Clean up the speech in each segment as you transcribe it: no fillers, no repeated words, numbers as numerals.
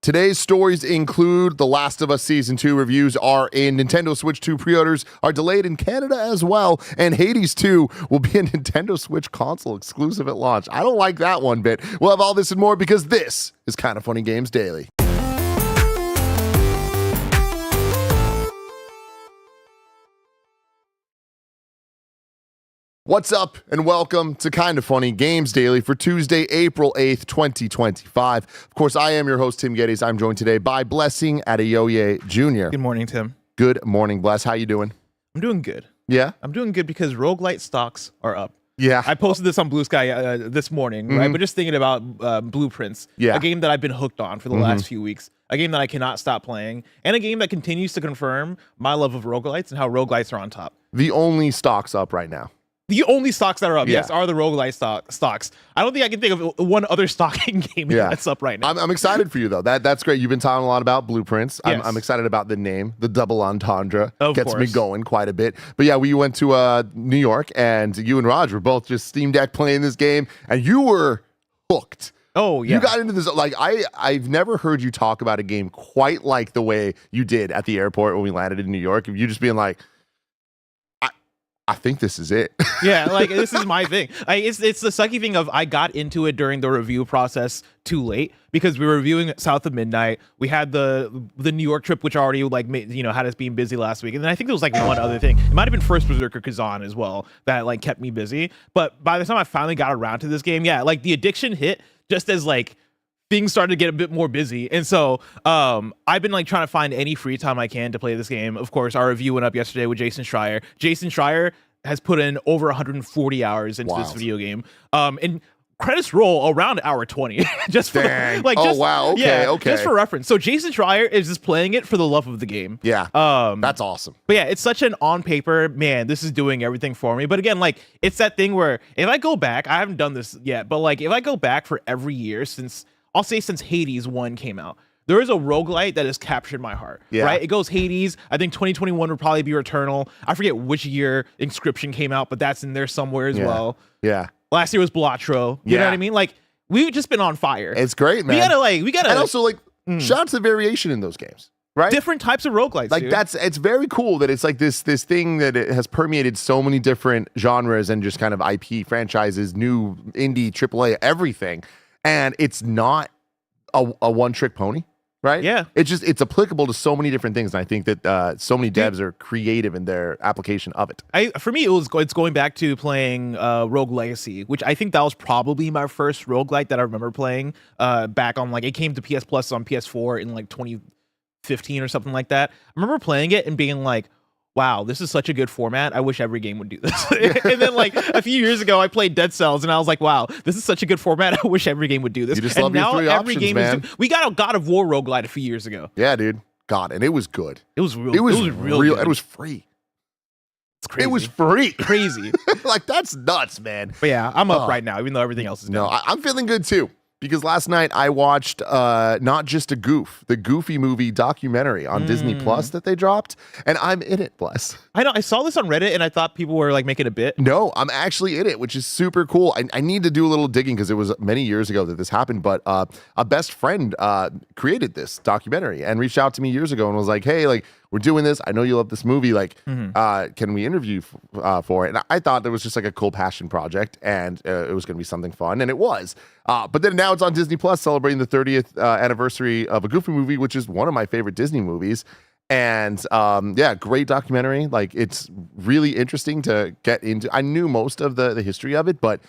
Today's stories include The Last of Us Season 2 reviews are in, Nintendo Switch 2 pre-orders are delayed in Canada as well, and Hades 2 will be a Nintendo Switch console exclusive at launch. I don't like that one bit. We'll have all this and more because this is Kinda Funny Games Daily. What's up and welcome to Kinda Funny Games Daily for Tuesday, April 8th, 2025. Of course, I am your host, Tim Geddes. I'm joined today by Blessing Adeoye Jr. Good morning, Tim. Good morning, Bless. How you doing? I'm doing good. Yeah? I'm doing good because roguelite stocks are up. Yeah. I posted this on Blue Sky this morning, right? But just thinking about Blueprints, a game that I've been hooked on for the last few weeks, a game that I cannot stop playing, and a game that continues to confirm my love of roguelites and how roguelites are on top. The only stocks up right now. The only stocks that are up, yes, are the roguelite stocks. I don't think I can think of one other stocking game that's up right now. I'm excited for you, though. That's great. You've been talking a lot about Blueprints. Yes. I'm excited about the name. The double entendre Of gets me course. going quite a bit. But yeah, we went to New York, and you and Raj were both just Steam Deck playing this game, and you were hooked. Oh, yeah. You got into this, like, I've never heard you talk about a game quite like the way you did at the airport when we landed in New York. You just being like, I think this is it. Yeah, like this is my thing. It's the sucky thing of I got into it during the review process too late because we were reviewing South of Midnight. We had the New York trip, which already like made, had us being busy last week, and then I think there was like one other thing. It might have been First Berserker Kazan as well that like kept me busy. But by the time I finally got around to this game, like the addiction hit just as like things started to get a bit more busy. And so I've been like trying to find any free time I can to play this game. Of course, our review went up yesterday with Jason Schreier. Jason Schreier has put in over 140 hours into this video game. And credits roll around hour 20. Just for okay. Just for reference. So Jason Schreier is just playing it for the love of the game. Yeah. That's awesome. But yeah, it's such an on paper, man, this is doing everything for me. But again, like it's that thing where if I go back, I haven't done this yet, but like if I go back for every year since Hades 1 came out, there is a roguelite that has captured my heart, right? It goes Hades. I think 2021 would probably be Returnal. I forget which year Inscription came out, but that's in there somewhere as well. Yeah. Last year was Blatro. You know what I mean? Like, we've just been on fire. It's great, man. We gotta. And also, like, shout out to the variation in those games, right? Different types of roguelites, like dude. it's very cool that it's like this thing that it has permeated so many different genres and just kind of IP franchises, new indie, AAA, everything. And it's not a one-trick pony, right? Yeah. It's applicable to so many different things. And I think that so many devs are creative in their application of it. For me, it's going back to playing Rogue Legacy, which I think that was probably my first roguelite that I remember playing back on, like, it came to PS Plus on PS4 in like 2015 or something like that. I remember playing it and being like, wow, this is such a good format. I wish every game would do this. And then like a few years ago, I played Dead Cells and I was like, wow, this is such a good format. I wish every game would do this. You just and love now your three every options, game man. we got a God of War roguelite a few years ago. Yeah, dude. God, and it was good. It was real. It was real. Good. Good. It was free. It's crazy. It was free. Crazy. Like, that's nuts, man. But yeah, I'm up right now, even though everything else is down. No, I'm feeling good too. Because last night I watched Not Just a Goof, the Goofy movie documentary on Disney Plus that they dropped, and I'm in it, Bless. I know. I saw this on Reddit, and I thought people were like making a bit. No, I'm actually in it, which is super cool. I need to do a little digging because it was many years ago that this happened, but a best friend created this documentary and reached out to me years ago and was like, hey, like, we're doing this. I know you love this movie. Like, can we interview for it? And I thought it was just like a cool passion project, and it was going to be something fun, and it was. But then now it's on Disney Plus, celebrating the 30th anniversary of a Goofy movie, which is one of my favorite Disney movies. And great documentary. Like, it's really interesting to get into. I knew most of the history of it, but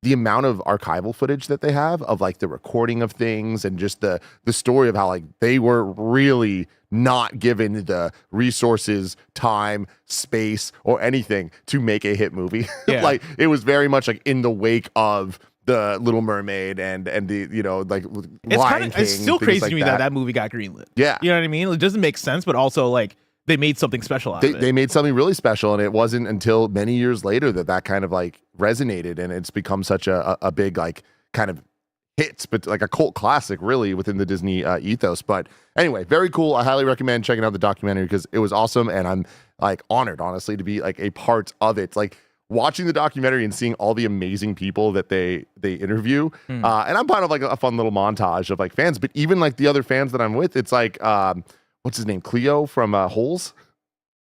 the amount of archival footage that they have of like the recording of things and just the story of how like they were really not given the resources, time, space, or anything to make a hit movie. Yeah. Like, it was very much like in the wake of the Little Mermaid and the like Lion King. It's still crazy to me that movie got greenlit. Yeah, you know what I mean. It doesn't make sense, but also like they made something special out of it. They made something really special, and it wasn't until many years later that kind of like resonated, and it's become such a big like kind of hits, but like a cult classic really within the Disney ethos. But anyway, very cool. I highly recommend checking out the documentary because it was awesome, and I'm like honored, honestly, to be like a part of it. Like, watching the documentary and seeing all the amazing people that they interview, and I'm part of like a fun little montage of like fans, but even like the other fans that I'm with, it's like what's his name, Cleo from Holes.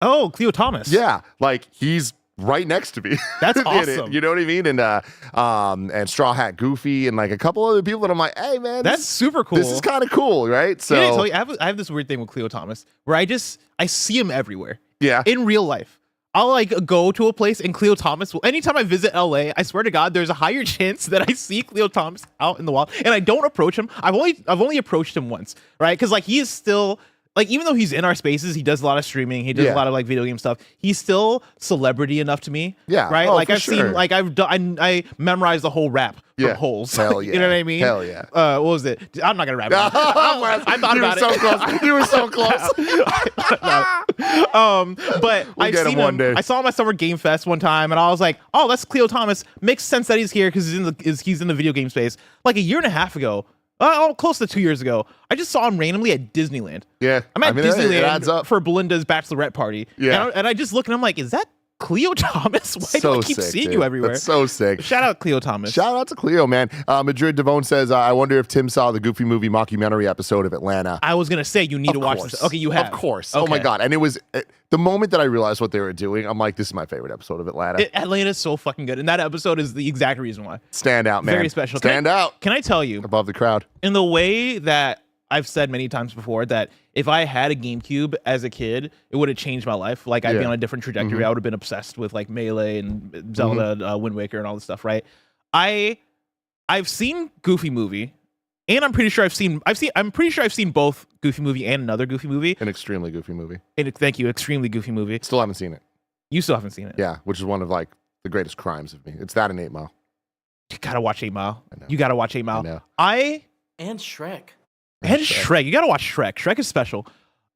Oh, Cleo Thomas. Yeah, like he's right next to me. That's awesome. You know what I mean? And Straw Hat Goofy and like a couple other people that I'm like, hey man, that's super cool. This is kind of cool, right? So can I tell you, I have this weird thing with Cleo Thomas where I see him everywhere. Yeah. In real life. I'll like go to a place and Cleo Thomas will, anytime I visit LA, I swear to God, there's a higher chance that I see Cleo Thomas out in the wild and I don't approach him. I've only approached him once, right? Because like he is still like, even though he's in our spaces, he does a lot of streaming, he does a lot of like video game stuff. He's still celebrity enough to me. Yeah. Right. Oh, like I've sure. seen, like I've done, I memorized the whole rap from Holes. Hell yeah. You know what I mean? Hell yeah. What was it? I'm not gonna rap. I thought about so close. You were so close. But We'll I've get seen him one him. day. I saw him at Summer Game Fest one time, and I was like, "Oh, that's Cleo Thomas. Makes sense that he's here because he's in the video game space." Like a year and a half ago, close to 2 years ago, I just saw him randomly at Disneyland. Yeah, I'm at it adds Disneyland up. for Belinda's bachelorette party. Yeah, and I just look and I'm like, "Is that Cleo Thomas? Why do I keep sick, seeing dude. you everywhere?" That's so sick. Shout out Cleo Thomas. Shout out to Cleo, man. Madrid Devone says, I wonder if Tim saw the Goofy Movie mockumentary episode of Atlanta. I was gonna say you need to watch this. Okay, you have. Of course. Okay. Oh my God. And it was the moment that I realized what they were doing, I'm like, this is my favorite episode of Atlanta. Atlanta's so fucking good, and that episode is the exact reason why. Stand out, man. Very special. Stand out. Can I tell you, Above the crowd. in the way that I've said many times before, that if I had a GameCube as a kid, it would have changed my life. Like I'd be on a different trajectory. I would have been obsessed with like Melee and Zelda, Wind Waker, and all this stuff. Right? I've seen Goofy Movie, and I'm pretty sure I've seen both Goofy Movie and another Goofy Movie. An extremely goofy movie. And thank you, extremely Goofy Movie. Still haven't seen it. You still haven't seen it. Yeah, which is one of like the greatest crimes of me. It's that and 8 Mile. You gotta watch 8 Mile. I know. You gotta watch 8 Mile. I know. And Shrek. And Shrek. You gotta watch Shrek. Shrek is special.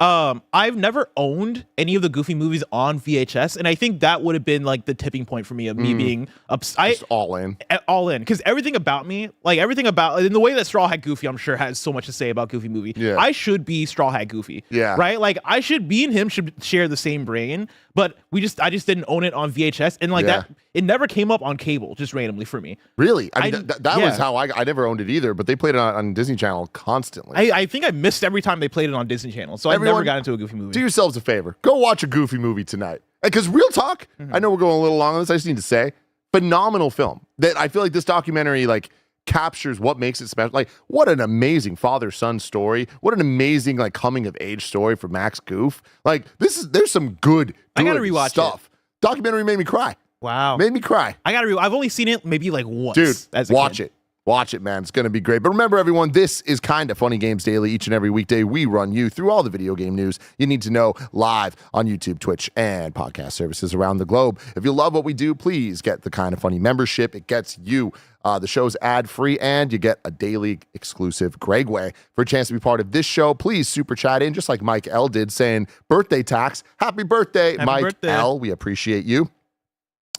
I've never owned any of the Goofy movies on VHS, and I think that would have been like the tipping point for me of me being Just all in. All in, because everything about me, like everything about in the way that Straw Hat Goofy, I'm sure has so much to say about Goofy Movie. Yeah. I should be Straw Hat Goofy. Yeah. Right? Like I should be and him should share the same brain, but I just didn't own it on VHS, and like that it never came up on cable just randomly for me. Really? I mean, that was how I never owned it either, but they played it on Disney Channel constantly. I think I missed every time they played it on Disney Channel, so I never got into a Goofy movie. Do yourselves a favor. Go watch a Goofy movie tonight. Because real talk, I know we're going a little long on this. I just need to say, phenomenal film. That I feel like this documentary like captures what makes it special. Like, what an amazing father-son story. What an amazing like coming of age story for Max Goof. Like, there's some good I gotta rewatch stuff. Documentary made me cry. Wow. Made me cry. I've only seen it maybe like once. Dude, as a watch kid. it. Watch it, man. It's going to be great. But remember, everyone, this is Kinda Funny Games Daily. Each and every weekday, we run you through all the video game news you need to know live on YouTube, Twitch, and podcast services around the globe. If you love what we do, please get the Kinda Funny membership. It gets you the show's ad-free, and you get a daily exclusive Gregway. For a chance to be part of this show, please super chat in, just like Mike L did, saying, birthday tax. Happy birthday, Mike L. We appreciate you.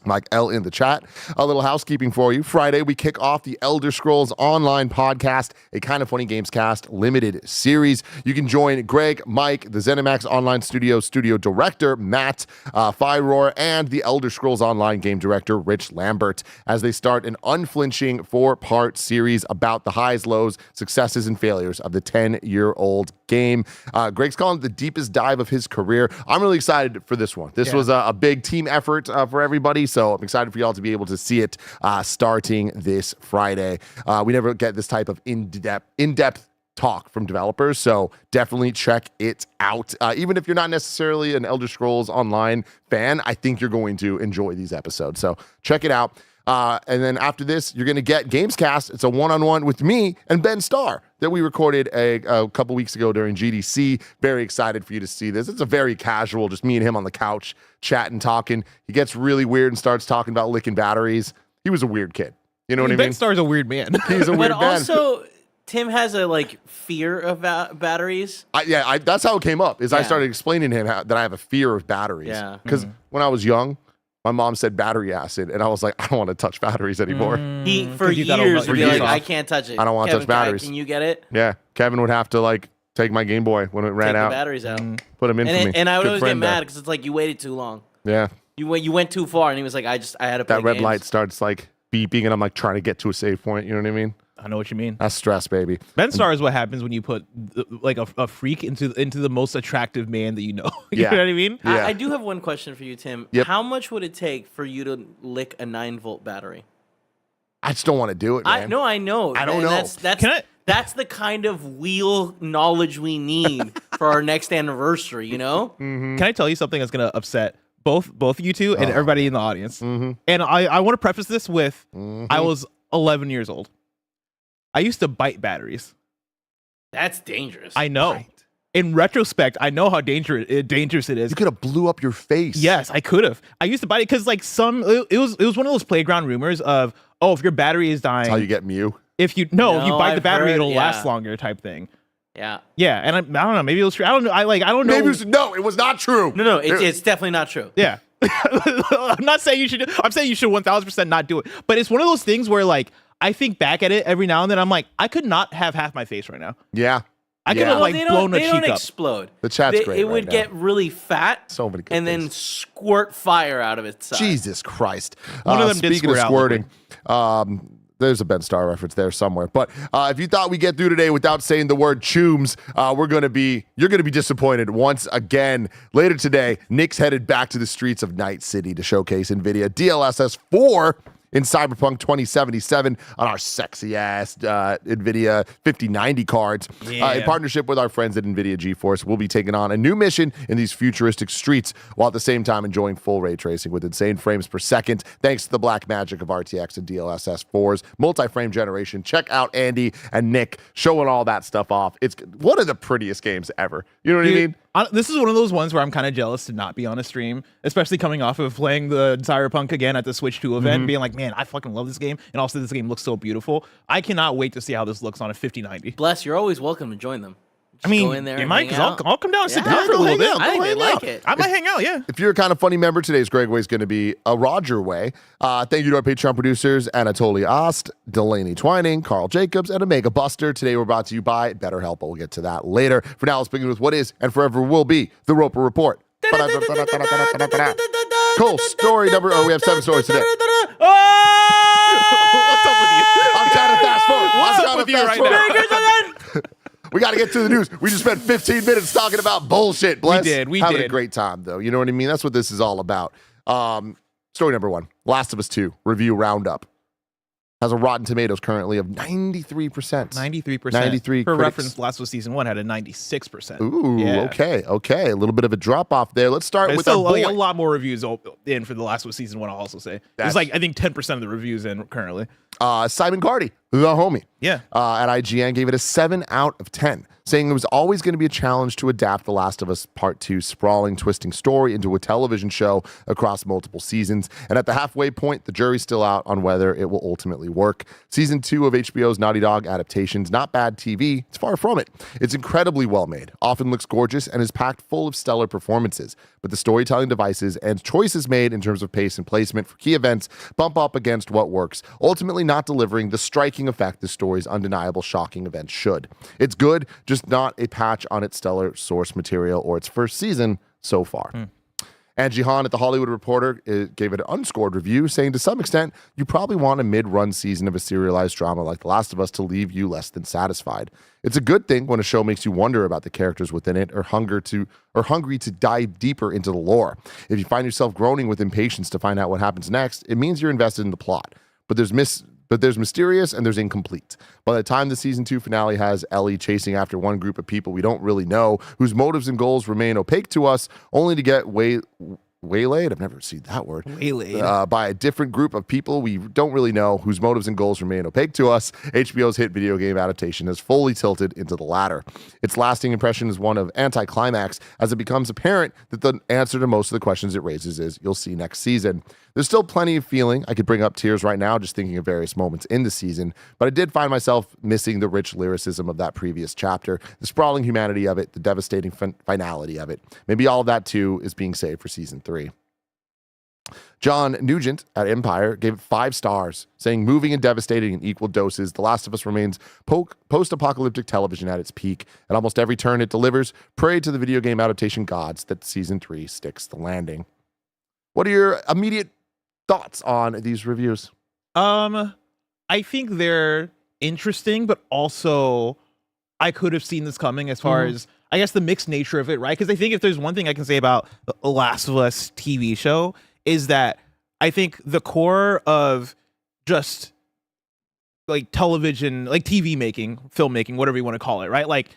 Mike L in the chat. A little housekeeping for you. Friday, we kick off the Elder Scrolls Online podcast, a Kinda Funny Gamescast limited series. You can join Greg, Mike, the ZeniMax Online Studio director, Matt Fyroor, and the Elder Scrolls Online game director, Rich Lambert, as they start an unflinching 4-part series about the highs, lows, successes, and failures of the 10-year-old game. Greg's calling it the deepest dive of his career. I'm really excited for this one. This was a big team effort for everybody, so I'm excited for y'all to be able to see it starting this Friday. We never get this type of in-depth talk from developers, so definitely check it out. Even if you're not necessarily an Elder Scrolls Online fan, I think you're going to enjoy these episodes, so check it out. And then after this, you're going to get GamesCast. It's a one-on-one with me and Ben Starr that we recorded a couple weeks ago during GDC. Very excited for you to see this. It's a very casual, just me and him on the couch, chatting, talking. He gets really weird and starts talking about licking batteries. He was a weird kid. You know what I mean? Ben Starr's a weird man. He's a weird man. But also, Tim has a fear of batteries. That's how it came up. I started explaining to him that I have a fear of batteries. Yeah. Because when I was young, my mom said battery acid, and I was like, I don't want to touch batteries anymore. He for years would be like, I can't touch it. I don't want to touch batteries. Can you get it? Yeah, Kevin would have to take my Game Boy when it ran Take out. The batteries out. Put them in for me. And I would Good always get friend mad there. because it's like you waited too long. Yeah. You went too far, and he was like, I had to play That red games. light starts like beeping, and I'm like trying to get to a save point. You know what I mean? I know what you mean. That's stress, baby. Ben Starr is what happens when you put like a freak into the most attractive man that you know. You Yeah. know what I mean? Yeah. I do have one question for you, Tim. Yep. How much would it take for you to lick a 9-volt battery? I just don't want to do it, man. I know. I don't and know. That's the kind of wheel knowledge we need for our next anniversary, you know? Can I tell you something that's gonna upset both of you two and everybody in the audience? And I want to preface this with I was 11 years old. I used to bite batteries. That's dangerous. I know. In retrospect, I know how dangerous it is. You could have blew up your face. Yes, I could have. I used to bite it because like it was one of those playground rumors of, oh, if your battery is dying, That's how you get Mew. if you No, bite the I've battery, heard, it'll yeah. last longer type thing. Yeah. Yeah, and I don't know, maybe it was true. I don't know. I don't know. Maybe it was, no, it was not true. No, it's definitely not true. Yeah. I'm not saying you should. I'm saying you should 1000% not do it. But it's one of those things where like I think back at it every now and then. I'm like, I could not have half my face right now. Yeah. I could have No, like they blown a they don't cheek up. explode. The chat's great It right would now. get really fat. So many good and then things. squirt fire out of its side. Jesus Christ. One of them did speaking of squirt out squirting, there's a Ben Starr reference there somewhere. But if you thought we'd get through today without saying the word chooms, you're going to be disappointed once again. Later today, Nick's headed back to the streets of Night City to showcase NVIDIA DLSS 4 in Cyberpunk 2077 on our sexy-ass NVIDIA 5090 cards. In partnership with our friends at NVIDIA GeForce, we'll be taking on a new mission in these futuristic streets while at the same time enjoying full ray tracing with insane frames per second thanks to the black magic of RTX and DLSS 4's multi-frame generation. Check out Andy and Nick showing all that stuff off. It's one of the prettiest games ever. You know what I mean? This is one of those ones where I'm kind of jealous to not be on a stream, especially coming off of playing the Cyberpunk again at the Switch 2 event, being like, man, I fucking love this game. And also this game looks so beautiful. I cannot wait to see how this looks on a 5090. Bless, you're always welcome to join them. I mean, go in there you and might, hang because out. I'll come down and sit Yeah, down for a go little hang bit. out. I think they like it. I might hang out, yeah. If you're a kind of funny member, today's Gregway is going to be a Roger Way. Thank you to our Patreon producers, Anatoly Ost, Delaney Twining, Carl Jacobs, and Omega Buster. Today we're brought to you by BetterHelp. We'll get to that later. For now, let's begin with what is and forever will be the Roper Report. Cool. Story number, we have 7 stories today. What's up with you? I'm trying to fast forward. What's up with you right now? We got to get to the news. We just spent 15 minutes talking about bullshit. Bless. We Having a did. great time, though. You know what I mean? That's what this is all about. Story number 1, Last of Us 2 review roundup. Has a Rotten Tomatoes currently of 93%. 93%. 93 For critics. reference, Last of Us Season 1 had a 96%. Ooh, Yeah. okay. A little bit of a drop off there. Let's start There's with our still boy. like, a lot more reviews in for the Last of Us Season 1, I'll also say. That's- There's like, I think 10% of the reviews in currently. Simon Cardy, the homie. Yeah. At IGN gave it a 7 out of 10, saying it was always going to be a challenge to adapt The Last of Us Part 2's sprawling, twisting story into a television show across multiple seasons. And at the halfway point, the jury's still out on whether it will ultimately work. Season 2 of HBO's Naughty Dog adaptation's not bad TV. It's far from it. It's incredibly well made, often looks gorgeous, and is packed full of stellar performances. But the storytelling devices and choices made in terms of pace and placement for key events bump up against what works, ultimately not delivering the striking effect the story's undeniable shocking events should. It's good, just not a patch on its stellar source material or its first season so far. Angie Han at The Hollywood Reporter gave it an unscored review, saying to some extent, you probably want a mid-run season of a serialized drama like The Last of Us to leave you less than satisfied. It's a good thing when a show makes you wonder about the characters within it or hungry to dive deeper into the lore. If you find yourself groaning with impatience to find out what happens next, it means you're invested in the plot. But there's mysterious and there's incomplete. By the time the season 2 finale has Ellie chasing after one group of people we don't really know, whose motives and goals remain opaque to us, only to get waylaid, I've never seen that word, by a different group of people we don't really know, whose motives and goals remain opaque to us, HBO's hit video game adaptation has fully tilted into the latter. Its lasting impression is one of anticlimax, as it becomes apparent that the answer to most of the questions it raises is, you'll see next season. There's still plenty of feeling. I could bring up tears right now just thinking of various moments in the season, but I did find myself missing the rich lyricism of that previous chapter, the sprawling humanity of it, the devastating finality of it. Maybe all of that too is being saved for season 3. John Nugent at Empire gave it 5 stars, saying moving and devastating in equal doses, The Last of Us remains post-apocalyptic television at its peak. At almost every turn it delivers, pray to the video game adaptation gods that season 3 sticks the landing. What are your immediate thoughts on these reviews? I think they're interesting, but also I could have seen this coming as far as, I guess, the mixed nature of it, right? Because I think if there's one thing I can say about the Last of Us TV show is that I think the core of just like television, like TV making, filmmaking, whatever you want to call it, right? Like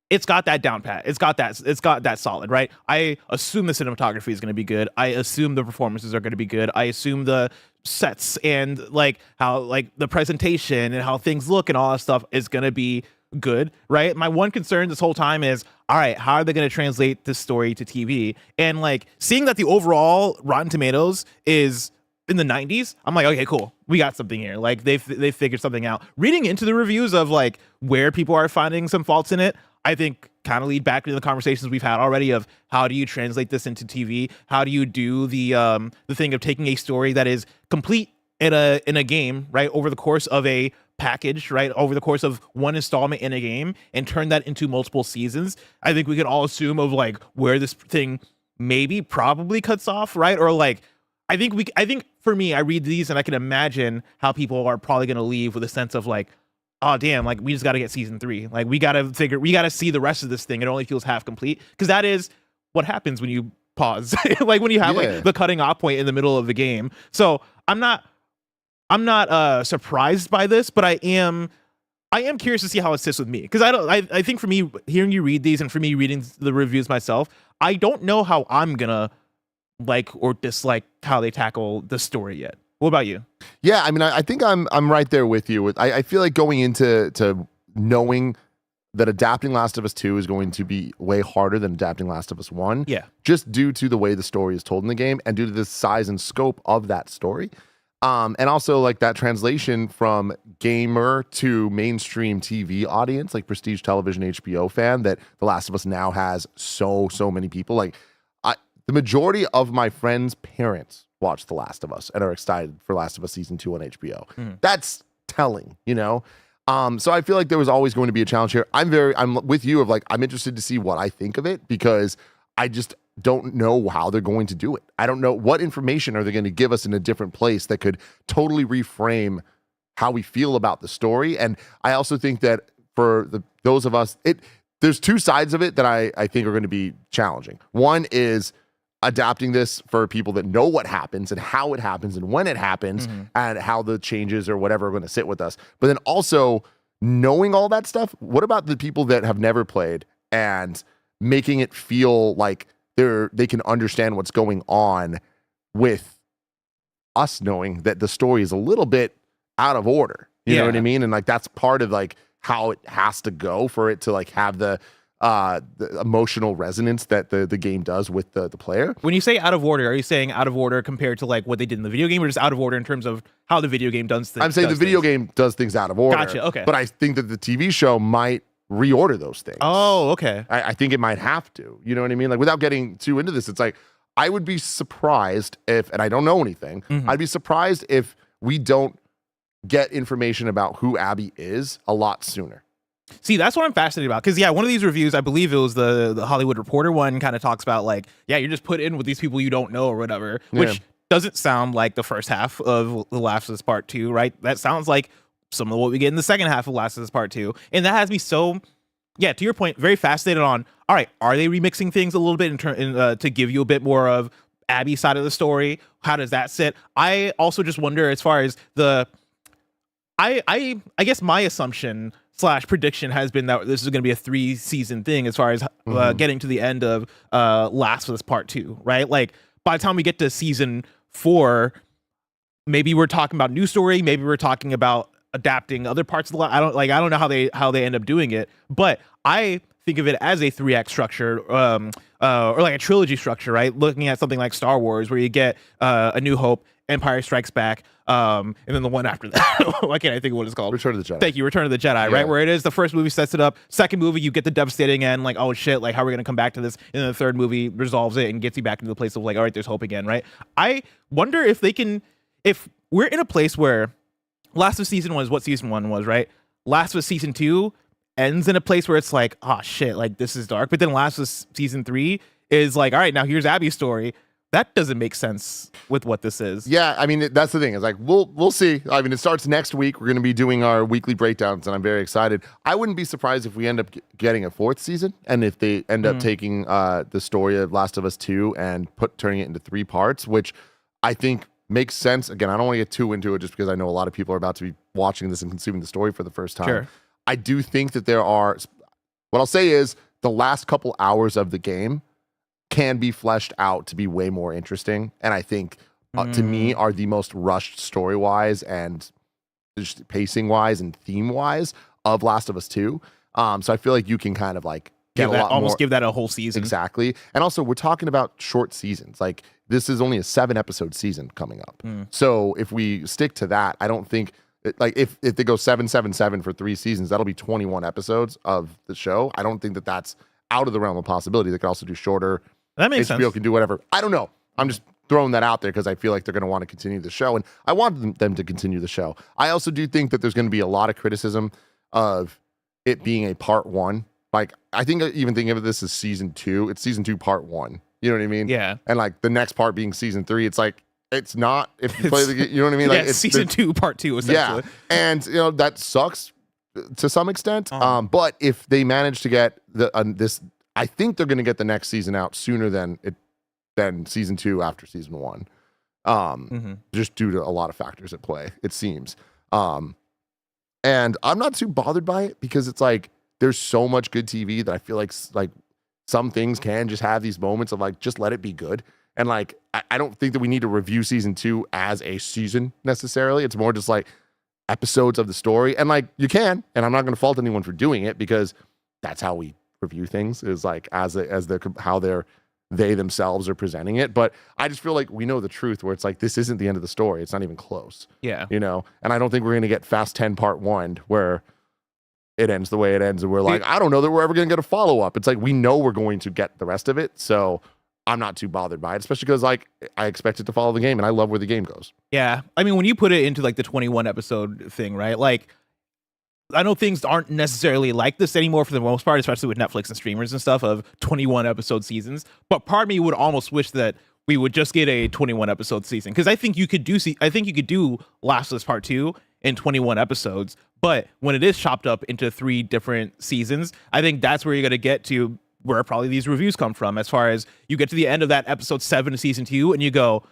it's got that down pat. It's got that solid, right? I assume the cinematography is going to be good. I assume the performances are going to be good. I assume the sets and like how like the presentation and how things look and all that stuff is going to be good, right? My one concern this whole time is, all right, how are they going to translate this story to TV? And like seeing that the overall Rotten Tomatoes is in the 90s, I'm like, okay, cool, we got something here. Like they figured something out. Reading into the reviews of like where people are finding some faults in it, I think kind of lead back to the conversations we've had already of how do you translate this into TV? How do you do the thing of taking a story that is complete in a game, right, over the course of a package, right, over the course of one installment in a game, and turn that into multiple seasons? I think we can all assume of like where this thing maybe probably cuts off, right? Or like I think for me, I read these and I can imagine how people are probably going to leave with a sense of like, oh damn, like we just got to get season 3. Like we got to see the rest of this thing. It only feels half complete, because that is what happens when you pause, like when you have like the cutting off point in the middle of the game. So I'm not surprised by this, but I am curious to see how it sits with me, because I think for me, hearing you read these and for me reading the reviews myself, I don't know how I'm gonna like or dislike how they tackle the story yet. What about you? Yeah, I mean, I think I'm right there with you. I feel like going into knowing that adapting Last of Us 2 is going to be way harder than adapting Last of Us 1. Yeah. Just due to the way the story is told in the game and due to the size and scope of that story. And also like that translation from gamer to mainstream TV audience, like prestige television HBO fan, that The Last of Us now has so many people. Like the majority of my friends' parents watch The Last of Us and are excited for Last of Us season 2 on HBO. That's telling, you know? So I feel like there was always going to be a challenge here. I'm with you of like, I'm interested to see what I think of it, because I just don't know how they're going to do it. I don't know what information are they going to give us in a different place that could totally reframe how we feel about the story. And I also think that for those of us, there's two sides of it that I think are going to be challenging. One is adapting this for people that know what happens and how it happens and when it happens and how the changes or whatever are going to sit with us. But then also knowing all that stuff, what about the people that have never played and making it feel like they can understand what's going on with us knowing that the story is a little bit out of order. You know what I mean? And like that's part of like how it has to go for it to like have the emotional resonance that the game does with the player. When you say out of order, are you saying out of order compared to like what they did in the video game, or just out of order in terms of how the video game does things? I'm saying the video game does things out of order. Gotcha, okay. But I think that the TV show might reorder those things. Oh, okay. I think it might have to. You know what I mean? Like without getting too into this, it's like I would be surprised if, and I don't know anything, I'd be surprised if we don't get information about who Abby is a lot sooner. See, that's what I'm fascinated about, because one of these reviews, I believe it was the Hollywood Reporter one, kind of talks about like, you're just put in with these people you don't know or whatever, which doesn't sound like the first half of The Last of Us Part 2, right? That sounds like some of what we get in the second half of Last of Us Part 2, and that has me so, to your point, very fascinated on, all right, are they remixing things a little bit to give you a bit more of Abby's side of the story? How does that sit? I also just wonder, as far as I guess my assumption / prediction has been that this is going to be a 3-season thing as far as getting to the end of Last of Us Part 2, right? Like by the time we get to season 4, maybe we're talking about new story, maybe we're talking about adapting other parts of the I don't know how they end up doing it, but I think of it as a 3-act structure or like a trilogy structure, right? Looking at something like Star Wars, where you get A New Hope, Empire Strikes Back, and then the one after that. Why can't I think of what it's called? Return of the Jedi. Thank you, Return of the Jedi, right? Where it is the first movie sets it up, second movie you get the devastating end, like, oh shit, like how are we gonna come back to this? And then the third movie resolves it and gets you back into the place of like, all right, there's hope again, right? I wonder if we're in a place where Last of Season 1 is what Season 1 was, right? Last of Season 2 ends in a place where it's like, oh shit, like this is dark. But then Last of Season 3 is like, all right, now here's Abby's story. that doesn't make sense with what this is. Yeah, I mean that's the thing. It's like we'll see. I mean, it starts next week. We're going to be doing our weekly breakdowns, and I'm very excited. I wouldn't be surprised if we end up getting a 4th season, and if they end up taking the story of Last of Us 2 and turning it into 3 parts, which I think makes sense. Again, I don't want to get too into it just because I know a lot of people are about to be watching this and consuming the story for the first time. Sure. I do think that there are. What I'll say is the last couple hours of the game can be fleshed out to be way more interesting, and I think to me are the most rushed story wise and just pacing wise and theme wise of Last of Us 2. So I feel like you can kind of like get give that a whole season. Exactly. And also we're talking about short seasons. Like this is only a 7-episode season coming up. So if we stick to that, I don't think like if they go 7-7-7 for 3 seasons, that'll be 21 episodes of the show. I don't think that that's out of the realm of possibility. They could also do shorter. That makes HBO sense. can do whatever. I don't know. I'm just throwing that out there because I feel like they're going to want to continue the show, and I want them to continue the show. I also do think that there's going to be a lot of criticism of it being a part 1. Like I think even thinking of this as season 2. It's season 2 part 1. You know what I mean? Yeah. And like the next part being season 3. It's like it's not. If you play the, you know what I mean? Like it's season 2 part 2 essentially. Yeah. And you know that sucks to some extent. But if they manage to get this. I think they're going to get the next season out sooner than season 2 after season 1, just due to a lot of factors at play, it seems. And I'm not too bothered by it because it's like there's so much good TV that I feel like some things can just have these moments of like just let it be good. And like I don't think that we need to review season 2 as a season necessarily. It's more just like episodes of the story, and like you can. And I'm not going to fault anyone for doing it because that's how we review things, is like as how they themselves are presenting it. But I just feel like we know the truth where it's like this isn't the end of the story. It's not even close. Yeah. You know, and I don't think we're going to get Fast 10 part 1 where it ends the way it ends and we're like, I don't know that we're ever going to get a follow-up. It's like we know we're going to get the rest of it, so I'm not too bothered by it, especially because like I expect it to follow the game and I love where the game goes. Yeah. I mean, when you put it into like the 21 episode thing, right? Like I know things aren't necessarily like this anymore for the most part, especially with Netflix and streamers and stuff of 21 episode seasons. But part of me would almost wish that we would just get a 21 episode season, because I think you could do Last of Us Part 2 in 21 episodes. But when it is chopped up into 3 different seasons, I think that's where you're going to get to where probably these reviews come from. As far as you get to the end of that episode 7 of season 2 and you go,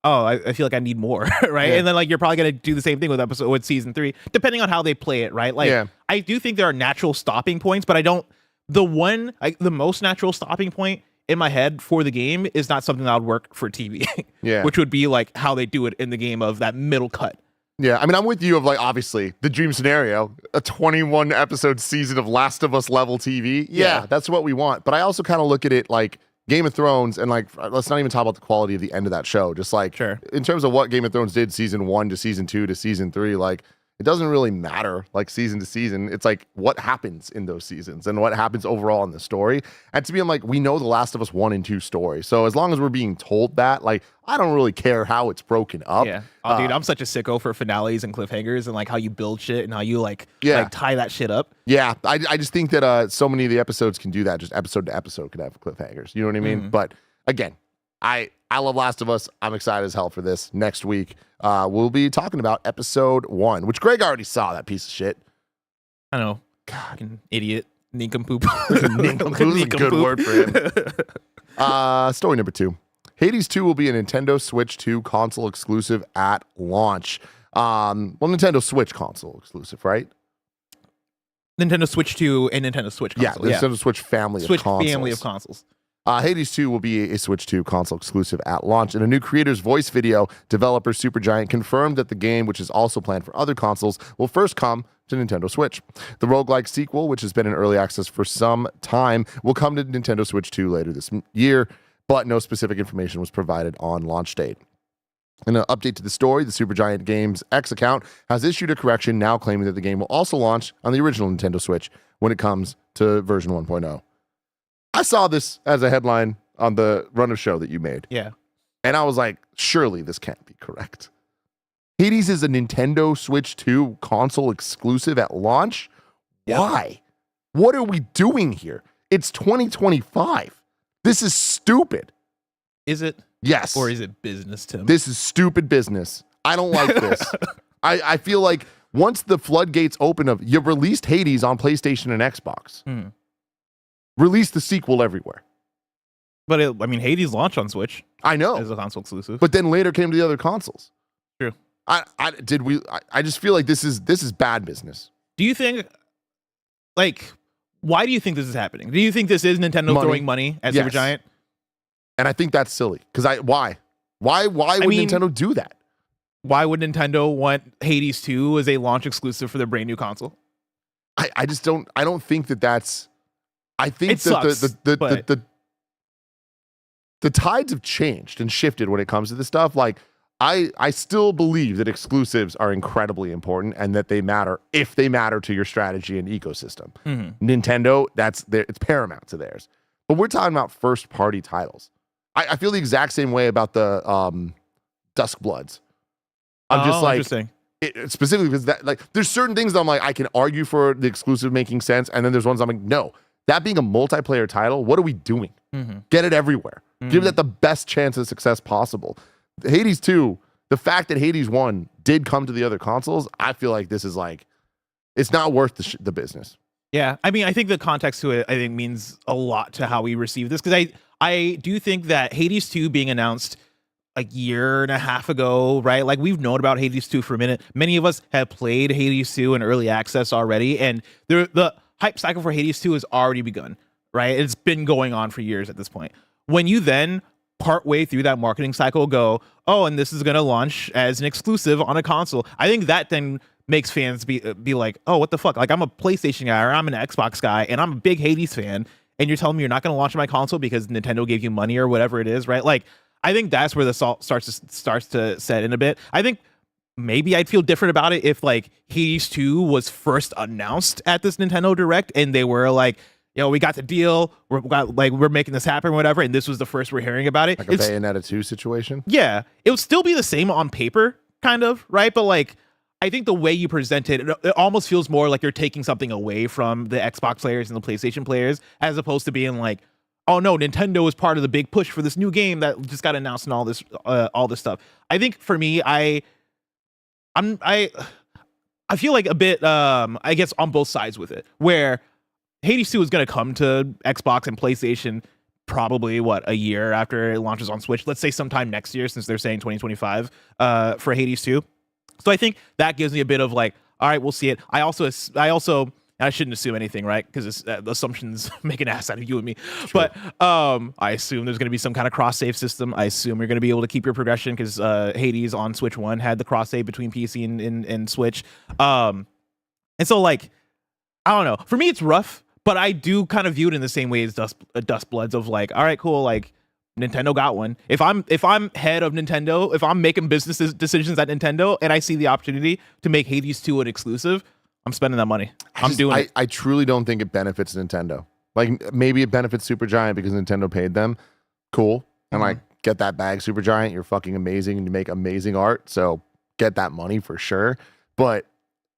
oh, I feel like I need more, right? Yeah. And then like you're probably gonna do the same thing with season 3, depending on how they play it, right? Like I do think there are natural stopping points, but I don't. The most natural stopping point in my head for the game is not something that would work for TV. Which would be like how they do it in the game of that middle cut. Yeah, I mean, I'm with you of like obviously the dream scenario, a 21 episode season of Last of Us level TV. Yeah, that's what we want. But I also kind of look at it like Game of Thrones, and like let's not even talk about the quality of the end of that show. Just like in terms of what Game of Thrones did season 1 to season 2 to season 3, like it doesn't really matter like season to season. It's like what happens in those seasons and what happens overall in the story. And to me, I'm like, we know the Last of Us 1 and 2 story. So as long as we're being told that, like I don't really care how it's broken up. Yeah. Oh, dude, I'm such a sicko for finales and cliffhangers and like how you build shit and how you like tie that shit up. Yeah. I just think that so many of the episodes can do that. Just episode to episode could have cliffhangers. You know what I mean? But again, I love Last of Us. I'm excited as hell for this. Next week, we'll be talking about episode 1, which Greg already saw, that piece of shit. I know. God, idiot. Nincompoop. Nincompoop is a good word for him. Story number 2. Hades 2 will be a Nintendo Switch 2 console exclusive at launch. Nintendo Switch console exclusive, right? Nintendo Switch 2 and Nintendo Switch console. Nintendo Switch family of consoles. Hades 2 will be a Switch 2 console exclusive at launch. In a new creator's voice video, developer Supergiant confirmed that the game, which is also planned for other consoles, will first come to Nintendo Switch. The roguelike sequel, which has been in early access for some time, will come to Nintendo Switch 2 later this year, but no specific information was provided on launch date. In an update to the story, the Supergiant Games X account has issued a correction now claiming that the game will also launch on the original Nintendo Switch when it comes to version 1.0. I saw this as a headline on the run of show that you made. Yeah. And I was like, surely this can't be correct. Hades is a Nintendo Switch 2 console exclusive at launch? Yep. Why? What are we doing here? It's 2025. This is stupid. Is it? Yes. Or is it business, Tim? This is stupid business. I don't like this. I feel like once the floodgates open up, you released Hades on PlayStation and Xbox. Release the sequel everywhere. But Hades launched on Switch. I know. As a console exclusive. But then later came to the other consoles. True. I just feel like this is bad business. Do you think, like, why do you think this is happening? Do you think this is Nintendo throwing money at Supergiant? And I think that's silly. Because why? Why would Nintendo do that? Why would Nintendo want Hades 2 as a launch exclusive for their brand new console? I just don't. I don't think that's. I think it sucks, the tides have changed and shifted when it comes to this stuff. Like I still believe that exclusives are incredibly important and that they matter if they matter to your strategy and ecosystem. Nintendo, it's paramount to theirs. But we're talking about first party titles. I feel the exact same way about the Dusk Bloods. I'm just like, interesting. Specifically because that, like, there's certain things that I'm like, I can argue for the exclusive making sense, and then there's ones I'm like, no, that being a multiplayer title, what are we doing? Get it everywhere. Give that the best chance of success possible. Hades 2, the fact that Hades 1 did come to the other consoles, I feel like this is like, it's not worth the business. Yeah, I mean, I think the context to it, I think, means a lot to how we receive this, because I do think that Hades 2 being announced a year and a half ago, right? Like, we've known about Hades 2 for a minute. Many of us have played Hades 2 in early access already, and the hype cycle for Hades 2 has already begun, right? It's been going on for years at this point. When you then partway through that marketing cycle go, oh, and this is going to launch as an exclusive on a console, I think that then makes fans be like, oh, what the fuck? Like, I'm a PlayStation guy or I'm an Xbox guy and I'm a big Hades fan, and you're telling me you're not going to launch on my console because Nintendo gave you money or whatever it is, right? Like, I think that's where the salt starts to set in a bit. I think maybe I'd feel different about it if, like, Hades 2 was first announced at this Nintendo Direct and they were like, we got the deal, we're making this happen, whatever, and this was the first we're hearing about it. Like a Bayonetta 2 situation? Yeah. It would still be the same on paper, kind of, right? But, like, I think the way you present it almost feels more like you're taking something away from the Xbox players and the PlayStation players, as opposed to being like, oh no, Nintendo is part of the big push for this new game that just got announced and all this stuff. I think for me, I feel like a bit, I guess, on both sides with it, where Hades 2 is going to come to Xbox and PlayStation probably, a year after it launches on Switch. Let's say sometime next year, since they're saying 2025 for Hades 2. So I think that gives me a bit of like, all right, we'll see it. I shouldn't assume anything, right? Because assumptions make an ass out of you and me. True. But I assume there's going to be some kind of cross-save system. I assume you're going to be able to keep your progression because Hades on Switch 1 had the cross-save between PC and Switch. And so, like, I don't know. For me, it's rough, but I do kind of view it in the same way as Dust Bloods of like, all right, cool, like, Nintendo got one. If I'm head of Nintendo, if I'm making business decisions at Nintendo and I see the opportunity to make Hades 2 an exclusive, I'm spending that money. I'm doing it. I truly don't think it benefits Nintendo. Like, maybe it benefits Supergiant because Nintendo paid them. Cool. And like, get that bag, Supergiant. You're fucking amazing and you make amazing art. So get that money for sure. But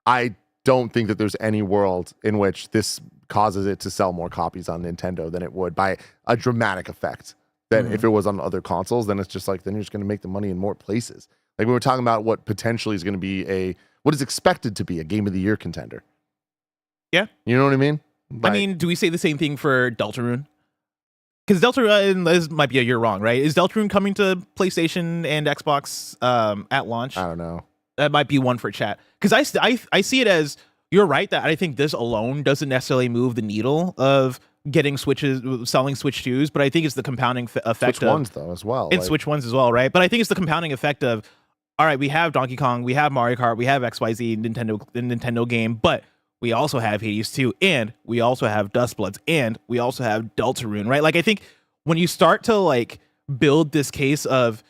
I don't think that there's any world in which this causes it to sell more copies on Nintendo than it would by a dramatic effect. Then if it was on other consoles, then it's just like, then you're just going to make the money in more places. Like, we were talking about what potentially is going to be what is expected to be a Game of the Year contender. Yeah. You know what I mean? Like, I mean, do we say the same thing for Deltarune? Because Deltarune, this might be a year wrong, right? Is Deltarune coming to PlayStation and Xbox at launch? I don't know. That might be one for chat. Because I see it as, you're right, that I think this alone doesn't necessarily move the needle of getting selling Switch 2s, but I think it's the compounding effect Switch ones though as well. And Switch ones as well, right? But I think it's the compounding effect of, all right, we have Donkey Kong, we have Mario Kart, we have XYZ Nintendo game, but we also have Hades 2, and we also have Dust Bloods, and we also have Deltarune, right? Like, I think when you start to like build this case of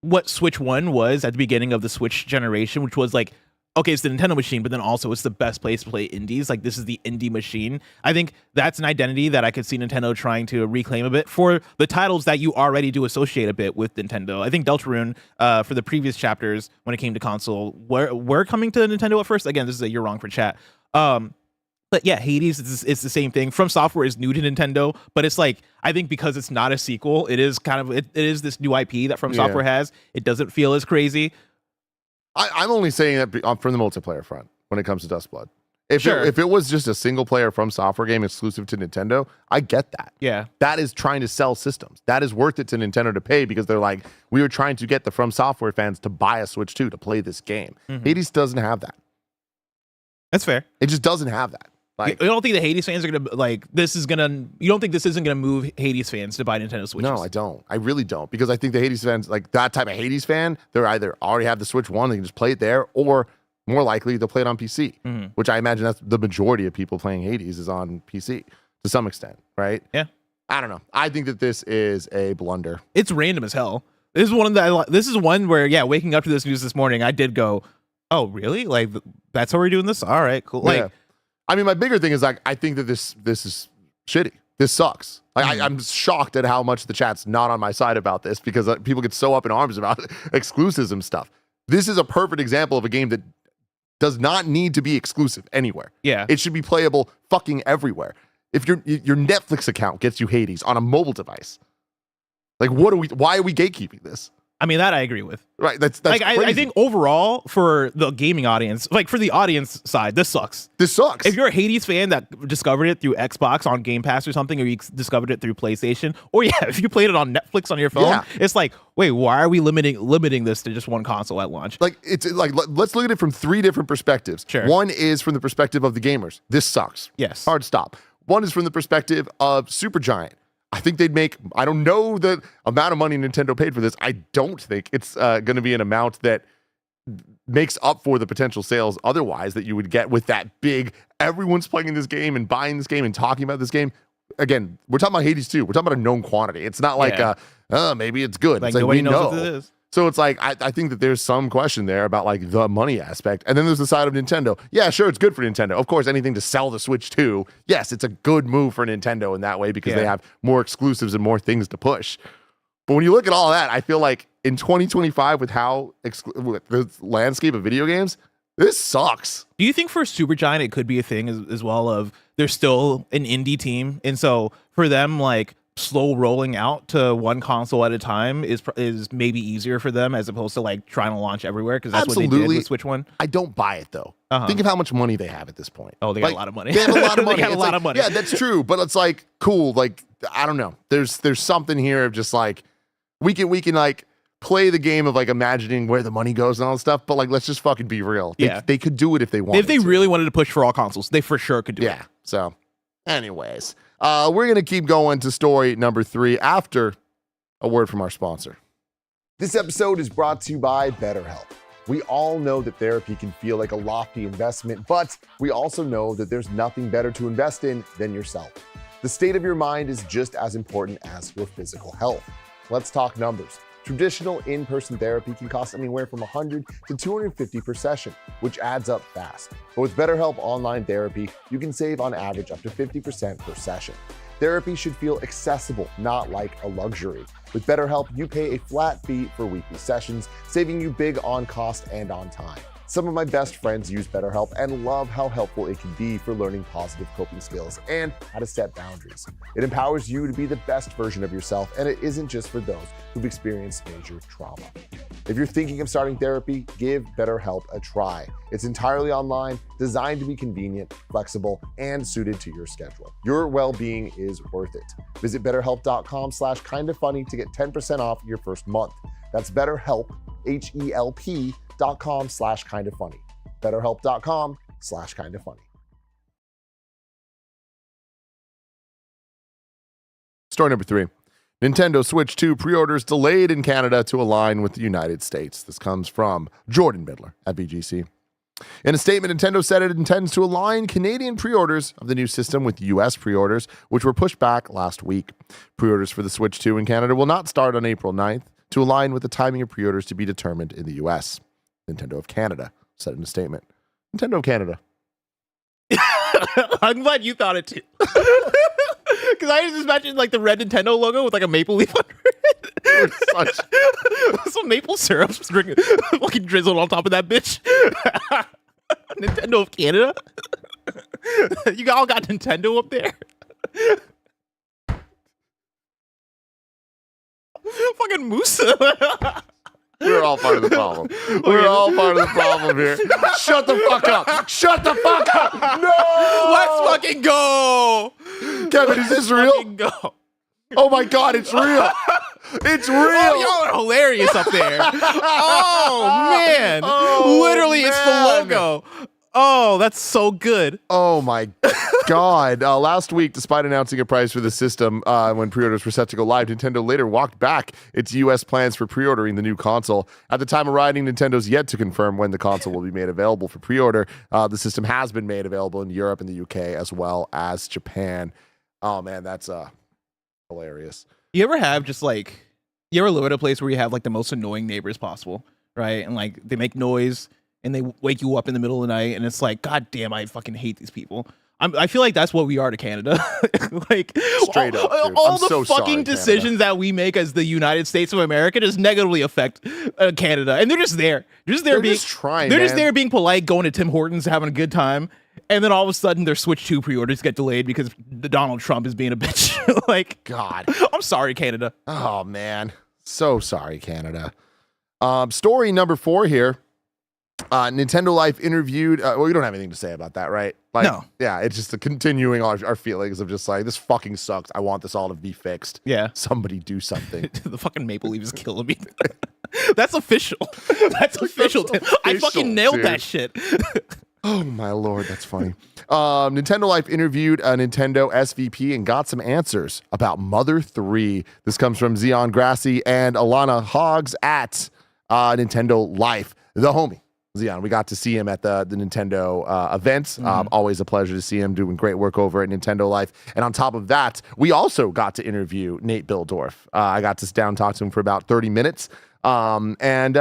what Switch 1 was at the beginning of the Switch generation, which was like, okay, it's the Nintendo machine, but then also it's the best place to play indies. Like, this is the indie machine. I think that's an identity that I could see Nintendo trying to reclaim a bit for the titles that you already do associate a bit with Nintendo. I think Deltarune, for the previous chapters when it came to console, were coming to Nintendo at first. Again, this is a you're wrong for chat. But yeah, Hades is the same thing. From Software is new to Nintendo, but it's like, I think because it's not a sequel, it is kind of it is this new IP that From Software has. It doesn't feel as crazy. I'm only saying that from the multiplayer front when it comes to Dustblood. If it was just a single player From Software game exclusive to Nintendo, I get that. Yeah. That is trying to sell systems. That is worth it to Nintendo to pay because they're like, we were trying to get the From Software fans to buy a Switch 2 to play this game. Hades doesn't have that. That's fair. It just doesn't have that. Like, you don't think the Hades fans are gonna you don't think this isn't gonna move Hades fans to buy Nintendo Switches? No, I don't. I really don't, because I think the Hades fans, like that type of Hades fan, they're either already have the Switch 1, they can just play it there, or more likely they'll play it on PC, which I imagine that's the majority of people playing Hades is on PC to some extent, right? Yeah. I don't know. I think that this is a blunder. It's random as hell. This is one where, yeah, waking up to this news this morning, I did go, oh, really? Like, that's how we're doing this? All right, cool. Like, yeah. I mean, my bigger thing is like, I think that this is shitty. This sucks. Like, I'm shocked at how much the chat's not on my side about this, because people get so up in arms about exclusivism stuff. This is a perfect example of a game that does not need to be exclusive anywhere. Yeah. It should be playable fucking everywhere. If your Netflix account gets you Hades on a mobile device, like, why are we gatekeeping this? I mean, that I agree with. Right. That's like, crazy. I think overall for the gaming audience, like for the audience side, this sucks. This sucks. If you're a Hades fan that discovered it through Xbox on Game Pass or something, or you discovered it through PlayStation, or yeah, if you played it on Netflix on your phone, it's like, wait, why are we limiting this to just one console at launch? Like, it's like, let's look at it from three different perspectives. Sure. One is from the perspective of the gamers. This sucks. Yes. Hard stop. One is from the perspective of Supergiant. I think they'd make, I don't know the amount of money Nintendo paid for this. I don't think it's going to be an amount that makes up for the potential sales otherwise that you would get with that big, everyone's playing this game and buying this game and talking about this game. Again, we're talking about Hades 2. We're talking about a known quantity. It's not like, maybe it's good. Like, it's like nobody we knows know. what it is. So it's like, I think that there's some question there about like the money aspect. And then there's the side of Nintendo. Yeah, sure, it's good for Nintendo. Of course, anything to sell the Switch 2, yes, it's a good move for Nintendo in that way, because they have more exclusives and more things to push. But when you look at all that, I feel like in 2025, with how with the landscape of video games, this sucks. Do you think for Supergiant it could be a thing as well of they're still an indie team, and so for them, like, slow rolling out to one console at a time is maybe easier for them as opposed to like trying to launch everywhere, because that's what they did with Switch 1. I don't buy it though. Think of how much money they have at this point. Oh, they got a lot of money. They have a lot of money. They got a lot of money. Yeah, that's true. But it's like, cool. Like, I don't know. There's something here of just like, we can like play the game of like imagining where the money goes and all that stuff. But like, let's just fucking be real. They could do it if they wanted. If they really wanted to push for all consoles, they for sure could do it. Yeah. So anyways, we're going to keep going to story number 3 after a word from our sponsor. This episode is brought to you by BetterHelp. We all know that therapy can feel like a lofty investment, but we also know that there's nothing better to invest in than yourself. The state of your mind is just as important as your physical health. Let's talk numbers. Traditional in-person therapy can cost anywhere from $100 to $250 per session, which adds up fast. But with BetterHelp Online Therapy, you can save on average up to 50% per session. Therapy should feel accessible, not like a luxury. With BetterHelp, you pay a flat fee for weekly sessions, saving you big on cost and on time. Some of my best friends use BetterHelp and love how helpful it can be for learning positive coping skills and how to set boundaries. It empowers you to be the best version of yourself, and it isn't just for those who've experienced major trauma. If you're thinking of starting therapy, give BetterHelp a try. It's entirely online, designed to be convenient, flexible, and suited to your schedule. Your well-being is worth it. Visit betterhelp.com/kindafunny to get 10% off your first month. That's BetterHelp, HELP.com/kindafunny. BetterHelp.com/kindafunny. Story number 3. Nintendo Switch 2 pre-orders delayed in Canada to align with the United States. This comes from Jordan Middler at VGC. In a statement, Nintendo said it intends to align Canadian pre-orders of the new system with US pre-orders, which were pushed back last week. Pre-orders for the Switch 2 in Canada will not start on April 9th to align with the timing of pre-orders to be determined in the US. Nintendo of Canada said in a statement. Nintendo of Canada. I'm glad you thought it too. Because I just imagined like the red Nintendo logo with like a maple leaf under it. Some maple syrup fucking drizzled on top of that bitch. Nintendo of Canada. You all got Nintendo up there. Fucking Musa. We're all part of the problem. We're all part of the problem here. Shut the fuck up. Shut the fuck up. No. Let's fucking go. Kevin, is this real? Fucking go. Oh my God, it's real. It's real. Oh, y'all are hilarious up there. Oh, man. Oh, Literally, it's the man. logo. Oh, that's so good. Oh my God. Last week, despite announcing a price for the system when pre-orders were set to go live, Nintendo later walked back its U.S. plans for pre-ordering the new console. At the time of writing, Nintendo's yet to confirm when the console will be made available for pre-order. The system has been made available in Europe and the UK as well as Japan. Oh man, that's hilarious. You ever have just like, you ever live at a place where you have like the most annoying neighbors possible, right? And like they make noise and they wake you up in the middle of the night and it's like, God damn, I fucking hate these people. I feel like that's what we are to Canada. Like Straight up, dude. all I'm the so fucking sorry, decisions that we make as the United States of America just negatively affect Canada. And they're just there. They're just trying, They're man. just there being polite, going to Tim Hortons, having a good time. And then all of a sudden their Switch 2 pre-orders get delayed because Donald Trump is being a bitch. Like, God. I'm sorry, Canada. Oh man. So sorry, Canada. Story number 4 here. Nintendo Life interviewed. Well, we don't have anything to say about that, right? Like, No. Yeah, it's just continuing our feelings of just like, this fucking sucks. I want this all to be fixed. Yeah. Somebody do something. The fucking Maple Leaf is killing me. That's official. That's official. Tim. I official, fucking nailed dude. that shit. Oh my Lord, that's funny. Nintendo Life interviewed a Nintendo SVP and got some answers about Mother 3. This comes from Xeon Grassl and Alana Hagues at Nintendo Life, the homie. Xeon, we got to see him at the Nintendo events. Always a pleasure to see him doing great work over at Nintendo Life. And on top of that, we also got to interview Nate Bildorf. I got to sit down and talk to him for about 30 minutes. And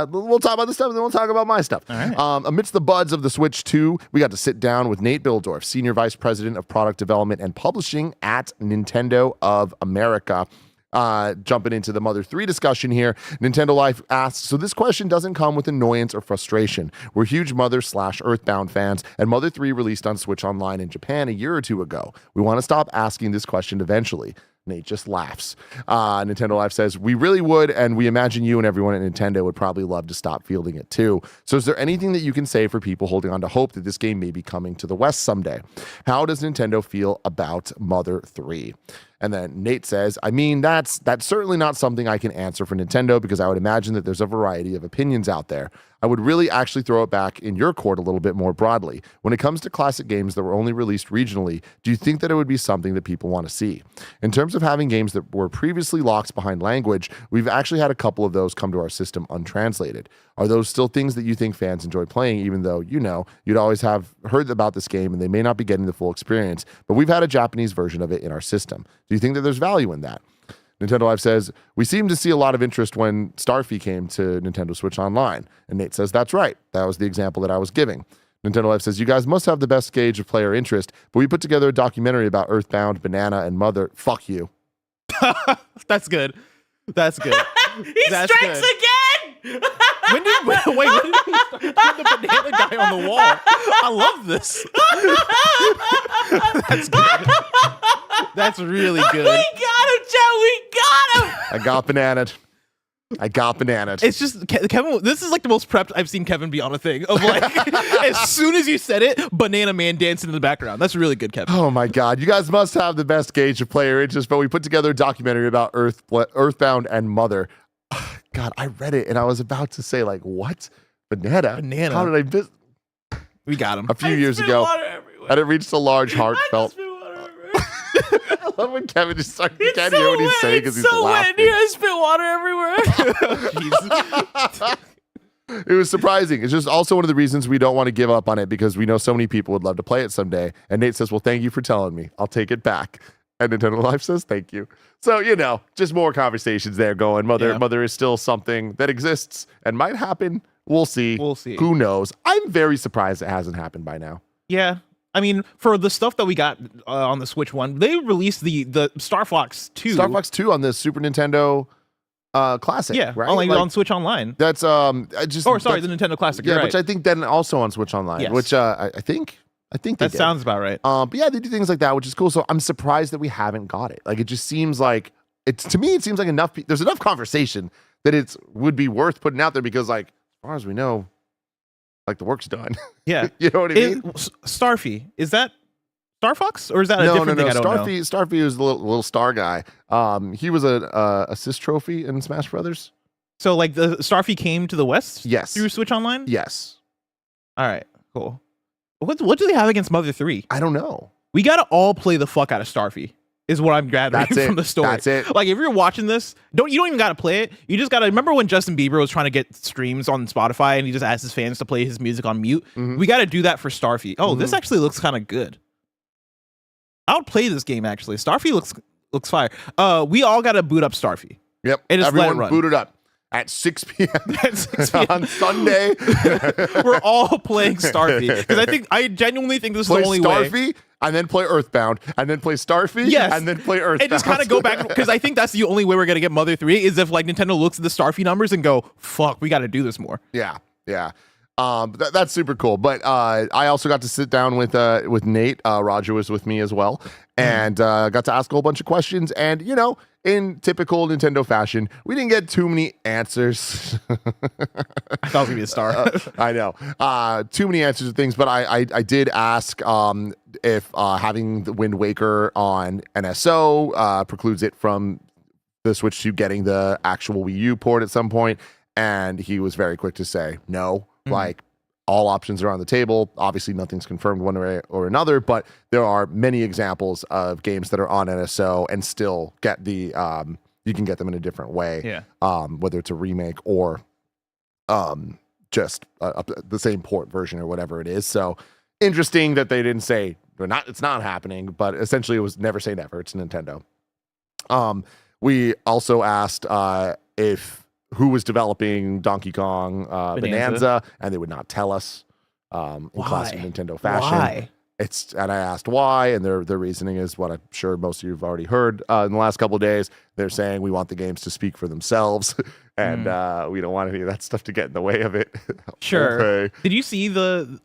we'll talk about this stuff, and then we'll talk about my stuff. All right. Amidst the buds of the Switch 2, we got to sit down with Nate Bildorf, Senior Vice President of Product Development and Publishing at Nintendo of America. Jumping into the Mother 3 discussion here, Nintendo Life asks, so this question doesn't come with annoyance or frustration. We're huge Mother/Earthbound fans, and Mother 3 released on Switch Online in Japan a year or two ago. We want to stop asking this question eventually. Nate just laughs. Nintendo Life says, we really would, and we imagine you and everyone at Nintendo would probably love to stop fielding it too. So is there anything that you can say for people holding on to hope that this game may be coming to the West someday? How does Nintendo feel about Mother 3? And then Nate says, I mean, that's certainly not something I can answer for Nintendo because I would imagine that there's a variety of opinions out there. I would really actually throw it back in your court a little bit more broadly. When it comes to classic games that were only released regionally, do you think that it would be something that people want to see? In terms of having games that were previously locked behind language, we've actually had a couple of those come to our system untranslated. Are those still things that you think fans enjoy playing, even though, you know, you'd always have heard about this game and they may not be getting the full experience, but we've had a Japanese version of it in our system. Do you think that there's value in that? Nintendo Life says, we seem to see a lot of interest when Starfy came to Nintendo Switch Online. And Nate says, that's right. That was the example that I was giving. Nintendo Life says, you guys must have the best gauge of player interest, but we put together a documentary about Earthbound, Banana, and Mother. Fuck you. That's good. That's good. He That's strikes good. again. When did we start putting the banana guy on the wall? I love this. That's good. That's really good. We got him, Joe. We got him. I got bananaed. It's just Kevin. This is like the most prepped I've seen Kevin be on a thing. Of like, as soon as you said it, Banana Man dancing in the background. That's really good, Kevin. Oh my God. You guys must have the best gauge of player interest, but we put together a documentary about Earthbound and Mother. God, I read it and I was about to say, like, what? Banana? How did I miss? We got him. A few years ago, and it reached a large heartfelt. I love when Kevin just starts. You can't hear what he's saying because he's so laughing. wet in here. I spit water everywhere. It was surprising. It's just also one of the reasons we don't want to give up on it because we know so many people would love to play it someday. And Nate says, well, thank you for telling me. I'll take it back. And Nintendo Life says, thank you. So, you know, just more conversations there going. Mother is still something that exists and might happen. We'll see. Who knows? I'm very surprised it hasn't happened by now. Yeah. I mean, for the stuff that we got on the Switch one, they released the Star Fox 2. Star Fox 2 on the Super Nintendo Classic. Yeah, right? on Switch Online. That's the Nintendo Classic. Yeah, right. which I think then also on Switch Online, Yes. which I think I think they That did. sounds about right. But yeah, they do things like that, which is cool. So I'm surprised that we haven't got it. Like, it just seems like to me, it seems like there's enough conversation that would be worth putting out there because, like, as far as we know, like, the work's done. Yeah. You know what I mean? Starfy, is that Star Fox or is that a different thing? I don't know. Starfy is the little star guy. He was a assist trophy in Smash Brothers. So like the Starfy came to the West? Yes. Through Switch Online? Yes. All right, cool. What do they have against Mother 3? I don't know. We gotta all play the fuck out of Starfy, is what I'm gathering from the story. That's it. Like, if you're watching this, you don't even gotta play it. You just gotta remember when Justin Bieber was trying to get streams on Spotify and he just asked his fans to play his music on mute. We gotta do that for Starfy. Oh, this actually looks kind of good. I would play this game actually. Starfy looks fire. We all gotta boot up Starfy. Yep. And just everyone let it run. boot it up at 6 p.m. At 6 p.m. on Sunday. We're all playing Starfy because I genuinely think this is Play the only Starfy, way. and then play Earthbound, and then play Starfy, Yes. and then play Earthbound. And just kind of go back because I think that's the only way we're gonna get Mother 3 is if like Nintendo looks at the Starfy numbers and go, "Fuck, we got to do this more." Yeah. That's super cool. But I also got to sit down with Nate. Roger was with me as well, and got to ask a whole bunch of questions. And in typical Nintendo fashion, we didn't get too many answers. I thought it was gonna be a star. I know. Too many answers to things, but I did ask if having the Wind Waker on NSO precludes it from the Switch to getting the actual Wii U port at some point, and he was very quick to say no. Like, all options are on the table. Obviously, nothing's confirmed one way or another, but there are many examples of games that are on NSO and still get the you can get them in a different way. Yeah. Whether it's a remake or just the same port version or whatever it is. So interesting that they didn't say it's not happening, but essentially it was never say never. It's Nintendo. We also asked who was developing Donkey Kong Bonanza, and they would not tell us in classic Nintendo fashion. Why? And I asked why, and their reasoning is what I'm sure most of you have already heard in the last couple of days. They're saying we want the games to speak for themselves, and we don't want any of that stuff to get in the way of it. Sure. Okay. Did you see in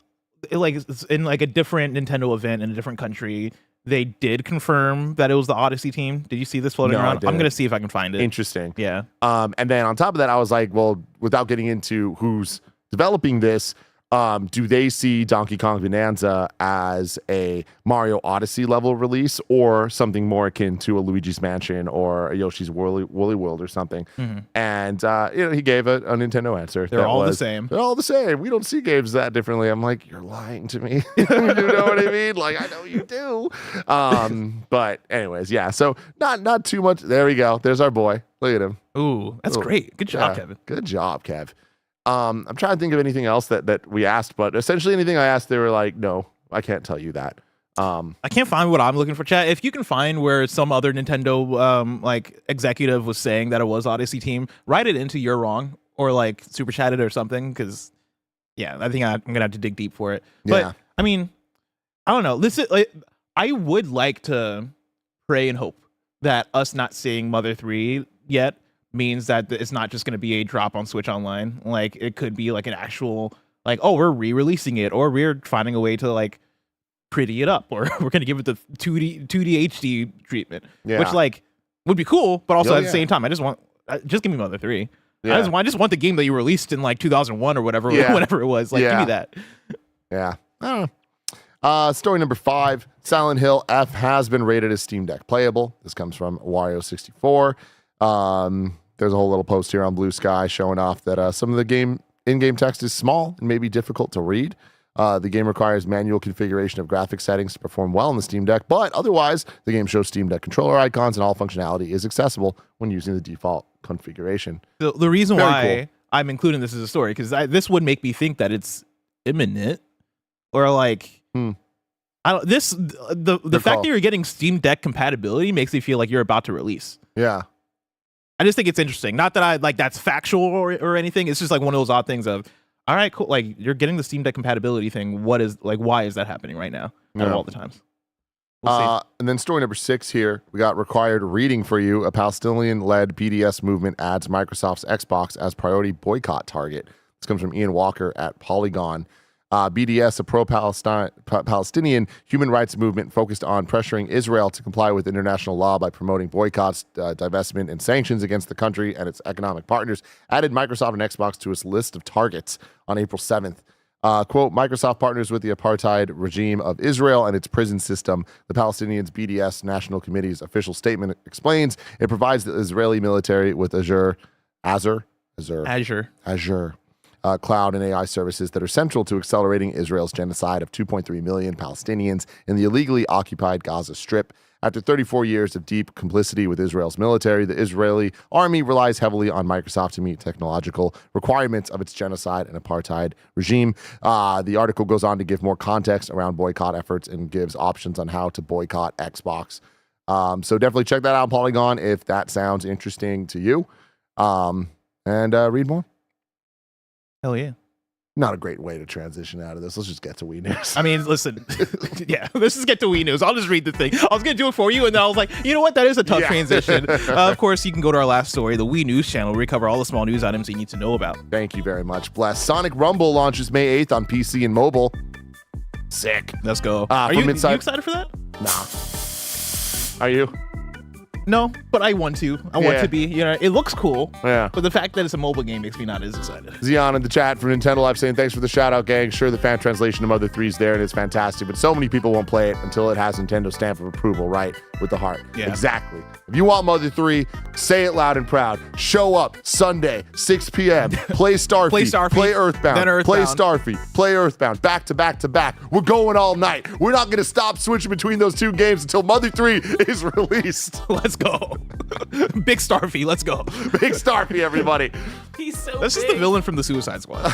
like a different Nintendo event in a different country? They did confirm that it was the Odyssey team. Did you see this floating No, I around? I'm didn't. going to see if I can find it. Interesting. Yeah. And then on top of that, I was like, well, without getting into who's developing this, do they see Donkey Kong Bonanza as a Mario Odyssey level release or something more akin to a Luigi's Mansion or a Yoshi's Woolly World or something? And he gave a Nintendo answer. They're all the same. They're all the same. We don't see games that differently. I'm like, you're lying to me. You know what I mean? Like, I know you do. But anyways, yeah. So not too much. There we go. There's our boy. Look at him. Ooh, that's great. Good job, Kevin. Good job, Kev. I'm trying to think of anything else that we asked, but essentially anything I asked, they were like, no, I can't tell you that. I can't find what I'm looking for, chat. If you can find where some other Nintendo like executive was saying that it was Odyssey team, write it into You're Wrong or like super chat it or something, because I think I'm gonna have to dig deep for it. But I mean, I don't know. This is I would like to pray and hope that us not seeing Mother 3 yet means that it's not just going to be a drop on Switch Online. Like, it could be like an actual, like, oh, we're re-releasing it, or we're finding a way to like pretty it up, or we're going to give it the 2D HD treatment, which like would be cool, but also at the same time, just give me Mother 3. I just want the game that you released in like 2001 or whatever, whenever it was. Like, give me that. Yeah. I don't know. Story number 5, Silent Hill F has been rated as Steam Deck playable. This comes from Wario 64. There's a whole little post here on Blue Sky showing off that some of the in-game text is small and may be difficult to read. The game requires manual configuration of graphic settings to perform well on the Steam Deck, but otherwise, the game shows Steam Deck controller icons and all functionality is accessible when using the default configuration. The reason Very why cool. I'm including this as a story, because this would make me think that it's imminent, or like I don't. The fact that you're getting Steam Deck compatibility makes me feel like you're about to release. Yeah. I just think it's interesting. Not that I like that's factual or anything. It's just like one of those odd things of, all right, cool. Like, you're getting the Steam Deck compatibility thing. Why is that happening right now? Out of all the times. We'll see. And then story number 6 here, we got required reading for you. A Palestinian-led BDS movement adds Microsoft's Xbox as priority boycott target. This comes from Ian Walker at Polygon. BDS, a pro-Palestinian human rights movement focused on pressuring Israel to comply with international law by promoting boycotts, divestment, and sanctions against the country and its economic partners, added Microsoft and Xbox to its list of targets on April 7th. Quote, Microsoft partners with the apartheid regime of Israel and its prison system. The Palestinians' BDS National Committee's official statement explains it provides the Israeli military with Azure cloud and AI services that are central to accelerating Israel's genocide of 2.3 million Palestinians in the illegally occupied Gaza Strip. After 34 years of deep complicity with Israel's military, the Israeli army relies heavily on Microsoft to meet technological requirements of its genocide and apartheid regime. The article goes on to give more context around boycott efforts and gives options on how to boycott Xbox. So definitely check that out on Polygon if that sounds interesting to you. And read more. Hell yeah. Not a great way to transition out of this. Let's just get to Wii News. I mean, listen, yeah, let's just get to Wii News. I'll just read the thing. I was going to do it for you, and then I was like, you know what? That is a tough transition. Of course, you can go to our last story, the Wii News channel, where we cover all the small news items you need to know about. Thank you very much, Bless. Sonic Rumble launches May 8th on PC and mobile. Sick. Let's go. Are you excited for that? Nah. Are you? No, but I want to. I want to be. You know, it looks cool. Yeah. But the fact that it's a mobile game makes me not as excited. Zion in the chat from Nintendo Live saying, thanks for the shout out, gang. Sure, the fan translation of Mother 3 is there and it's fantastic, but so many people won't play it until it has Nintendo stamp of approval, right? With the heart. Yeah. Exactly. If you want Mother 3, say it loud and proud. Show up Sunday, 6 p.m. Play Starfleet. Play Earthbound. Then Earthbound. Play Starfleet. Play Earthbound. Back to back to back. We're going all night. We're not going to stop switching between those two games until Mother 3 is released. Let's go. Big Starfy. Let's go. Big Starfy, everybody. He's so This big. is the villain from the Suicide Squad.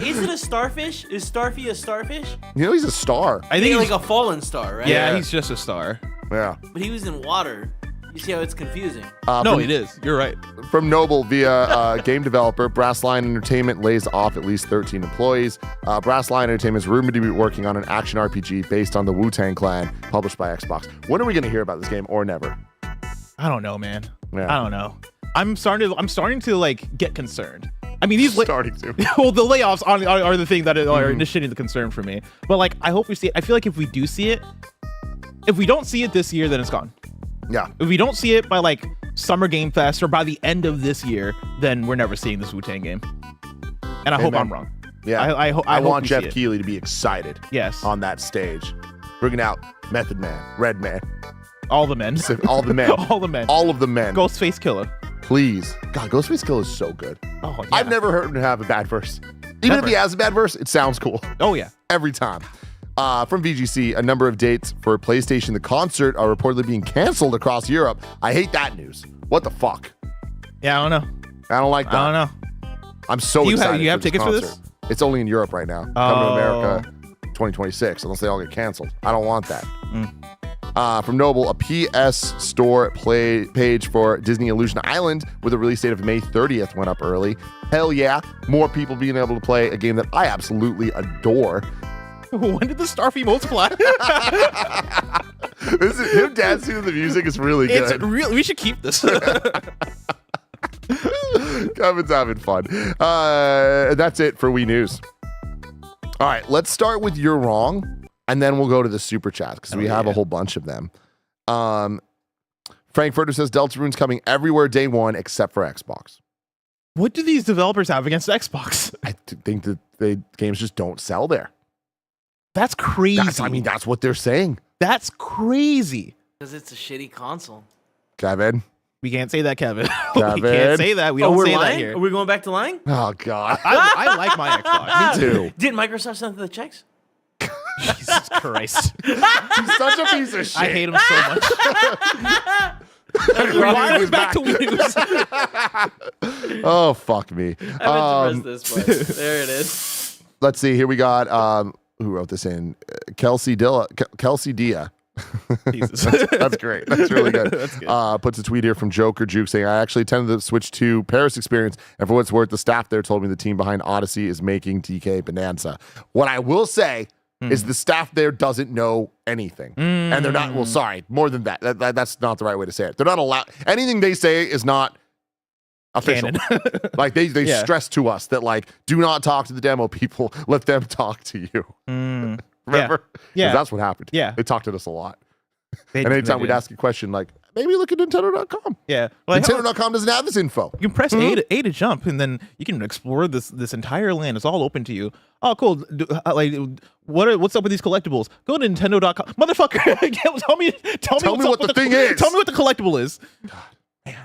Is it a starfish? Is Starfy a starfish? You know, he's a star. I Think think like a fallen star, right? yeah, he's just a star. Yeah. But he was in water. You see how it's confusing? No, it is. You're right. From Noble via game developer, Brassline Entertainment lays off at least 13 employees. Brassline Entertainment is rumored to be working on an action RPG based on the Wu-Tang Clan, published by Xbox. When are we going to hear about this game, or never? I don't know, man. Yeah. I don't know. I'm starting to like get concerned. I mean, these Starting to. well, the layoffs are the thing that are initiating the concern for me. But like, I hope we see it. I feel like if we do see it, if we don't see it this year, then it's gone. Yeah. If we don't see it by like Summer Game Fest or by the end of this year, then we're never seeing this Wu-Tang game. And I hope I'm wrong. Yeah. I hope want we Jeff see it. Keighley to be excited. Yes. On that stage, bringing out Method Man, Red Man, All the men. all the men, All the men. all of the men. Ghostface Killer. Please, God, Ghostface Killer is so good. Oh yeah. I've never heard him have a bad verse. Even Never. if he has a bad verse, it sounds cool. Oh yeah. Every time. From VGC, a number of dates for PlayStation the Concert are reportedly being canceled across Europe. I hate that news. What the fuck? Yeah, I don't know. I don't like that. I don't know. I'm so excited. You have tickets for this? concert. It's only in Europe right now. Coming to America 2026, unless they all get canceled. I don't want that. From Noble, a PS Store page for Disney Illusion Island with a release date of May 30th went up early. Hell yeah. More people being able to play a game that I absolutely adore. When did the Starfy multiply? This is, him dancing to the music is really good. It's real. We should keep this. Kevin's having fun. That's it for Wii News. All right, let's start with You're Wrong, and then we'll go to the Super Chats because we have a whole bunch of them. Frankfurter says Deltarune's coming everywhere day one except for Xbox. What do these developers have against Xbox? I think that the games just don't sell there. That's crazy. That's what they're saying. That's crazy. Because it's a shitty console. Kevin. We can't say that, Kevin. Kevin. We can't say that. We don't we're say lying? that here. Are we going back to lying? Oh, God. I like my Xbox. Me too. Did Microsoft send the checks? Jesus Christ. He's such a piece of shit. I hate him so much. Why is back to Wii News? Oh, fuck me. I meant to press this button. There it is. Let's see. Here we got, who wrote this in? Kelsey Dia. Jesus. That's great. That's really good. That's good. Puts a tweet here from Joker Juke saying, I actually attended the Switch 2 Paris experience, and for what's worth, the staff there told me the team behind Odyssey is making TK Bonanza. What I will say is the staff there doesn't know anything. And they're not, well, sorry, more than that. That's not the right way to say it. They're not allowed, anything they say is not official. canon. Like they Yeah. stress to us that like, do not talk to the demo people. Let them talk to you. Remember? 'Cause Yeah. that's what happened. Yeah. They talked to us a lot. They- And anytime they we'd did. ask a question, like, maybe look at Nintendo.com. Yeah. Like, how- Nintendo.com doesn't have this info. you can press A to jump, and then you can explore this entire land. It's all open to you. Oh, cool. Like, what's up with these collectibles? Go to Nintendo.com, motherfucker. tell me what's what up the thing is. Tell me what the collectible is. Man.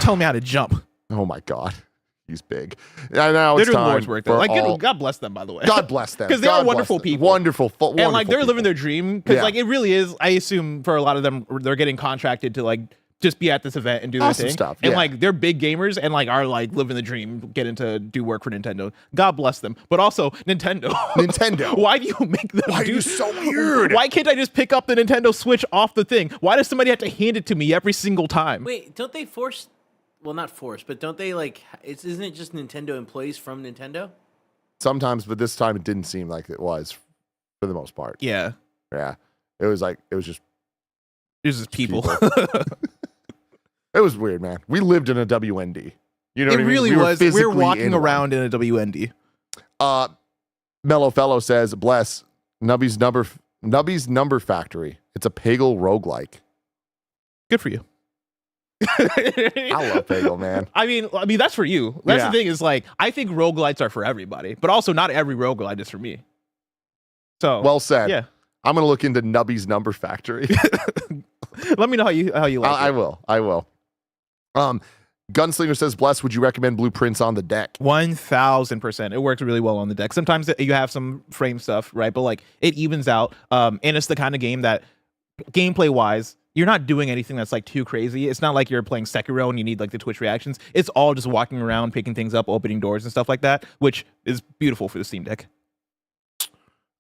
Tell me how to jump. Oh my God. He's big. And now They're it's doing time Lord's work. for Though. Like, all- God bless them, by the way. God bless them. 'Cause they are God bless wonderful them. people. Wonderful. And like they're living people. their dream because Yeah. like it really is. I assume for a lot of them, they're getting contracted to like just be at this event and do their Awesome thing. stuff, And yeah. like they're big gamers and like are like living the dream, getting to do work for Nintendo. God bless them. But also Nintendo. Nintendo. Why do you make them? Why are do you so weird? Why can't I just pick up the Nintendo Switch off the thing? Why does somebody have to hand it to me every single time? Wait, don't they force? Well, not force, but don't they like? Isn't it just Nintendo employees from Nintendo? Sometimes, but this time it didn't seem like it was for the most part. Yeah, Yeah. It was just, there's just people. it was weird, man. We lived in a WND. You know what I It mean? really We were was. We're physically walking in one. around in a WND. Mellow Fellow says, bless Nubby's Number Factory. It's a Peggle roguelike. Good for you. I love Peggle, man. I mean, that's for you. That's Yeah. the thing is like, I think roguelites are for everybody, but also not every roguelite is for me. So Well said. yeah. I'm gonna look into Nubby's Number Factory. Let me know how you like I it. will. I will. Gunslinger says, bless, would you recommend blueprints on the deck? 1000%. It works really well on the deck. Sometimes you have some frame stuff, right? But like it evens out. And it's the kind of game that gameplay wise, you're not doing anything that's like too crazy. It's not like you're playing Sekiro and you need like the Twitch reactions. It's all just walking around, picking things up, opening doors and stuff like that, which is beautiful for the Steam Deck.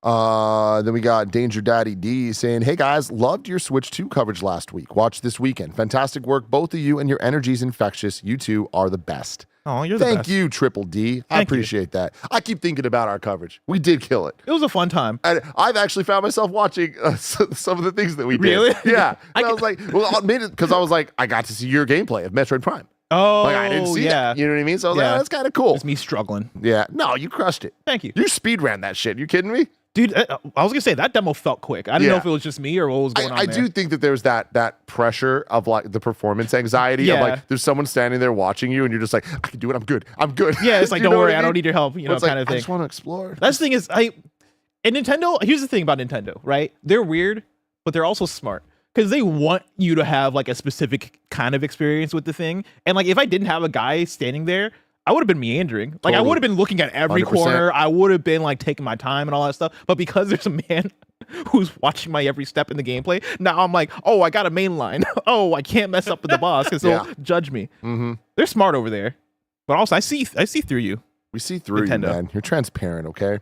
Then we got Danger Daddy D saying, hey guys, loved your Switch 2 coverage last week. Watched this weekend. Fantastic work, both of you, and your energy's infectious. You two are the best. Oh, you're the Thank best. you, Triple D. I Thank you. appreciate that. I keep thinking about our coverage. We did kill it. It was a fun time. And I've actually found myself watching some of the things that we did. Really? Yeah. And I was like, well, I made it because I was like, I got to see your gameplay of Metroid Prime. Oh, Like, I didn't see that. You know what I mean? So I was like, Yeah. oh, that's kind of cool. It's me struggling. Yeah. No, you crushed it. Thank you. You speed ran that shit. You kidding me? Dude, I was gonna say that demo felt quick. I didn't know Yeah. if it was just me or what was going on I there. do think that there's that pressure of like the performance anxiety of Yeah. like there's someone standing there watching you and you're just like, I can do it. I'm good. I'm good. Yeah, it's like, You don't know worry, what I don't mean? need your help, But it's kind like, of thing. I just want to explore. That's the thing is, and Nintendo, here's the thing about Nintendo, right? They're weird, but they're also smart because they want you to have like a specific kind of experience with the thing. And like, if I didn't have a guy standing there, I would have been meandering. Like, I Totally. would have been looking at every 100%. corner. I would have been like taking my time and all that stuff. But because there's a man who's watching my every step in the gameplay, now I'm like, oh, I got a main line. Oh, I can't mess up with the boss because Yeah. they'll judge me. Mm-hmm. They're smart over there. But also, I see through you. We see through you, Nintendo. man. You're transparent, okay?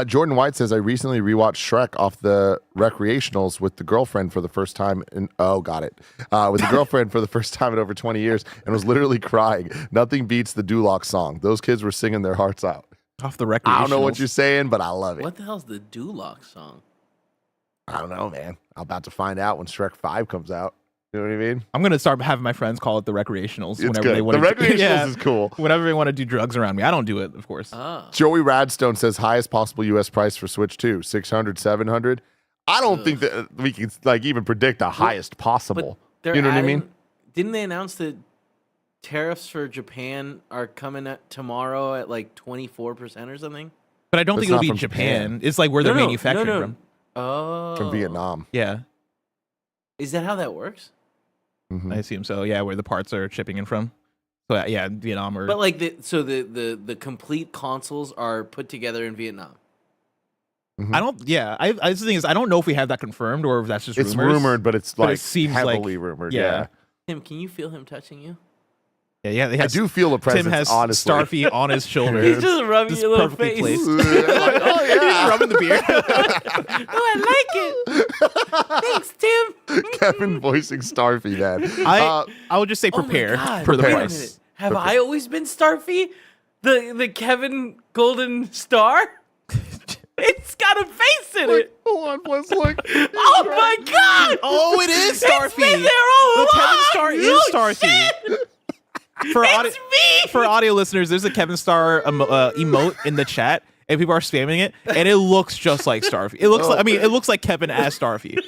Jordan White says, I recently rewatched Shrek off the recreationals with the girlfriend for the first time with the girlfriend for the first time in over 20 years and was literally crying. Nothing beats the Duloc song. Those kids were singing their hearts out. Off the recreationals. I don't know what you're saying, but I love it. What the hell's the Duloc song? I don't know, man. I'm about to find out when Shrek 5 comes out. You know what I mean? I'm gonna start having my friends call it the recreationals It's whenever good. they want The to. recreationals is cool. Whenever they want to do drugs around me, I don't do it, of course. Oh. Joey Radstone says highest possible US price for Switch 2, 600, 700. I don't think that we can like even predict the highest possible. They're You know what I adding- mean? Didn't they announce that tariffs for Japan are coming at tomorrow at like 24% or something? But I don't It's think it'll not be from Japan. Japan. It's like where they're No, manufacturing no. from. Oh. From Vietnam. Yeah, Is that how that works? Mhm. I assume so. Yeah, where the parts are shipping in from. So yeah, Vietnam or. But like the complete consoles are put together in Vietnam. I don't. Yeah, I the thing is, I don't know if we have that confirmed or if that's just It's rumors. rumored, but it's But it like seems heavily like- rumored. yeah. Yeah. Tim, can you feel him touching you? Yeah, I do feel a presence, Tim has honestly. Starfy on his shoulder. He's just rubbing Just your little perfectly face. placed. Like, oh, He's yeah. rubbing the beard. Oh, I like it. Thanks, Tim. Kevin voicing Starfy, man. I would just say Oh my prepare God, for the wait a price. minute. Have I always been Starfy? The Kevin Golden Star? It's got a face in it. Hold on, let's look. Oh my God! Oh, it is It's been Starfy. there all The along. Kevin Star is Oh, Starfy. shit. It's me! For audio listeners, there's a Kevin Starr emote in the chat, and people are spamming it, and it looks just like Starfy. It looks it looks like Kevin as Starfy.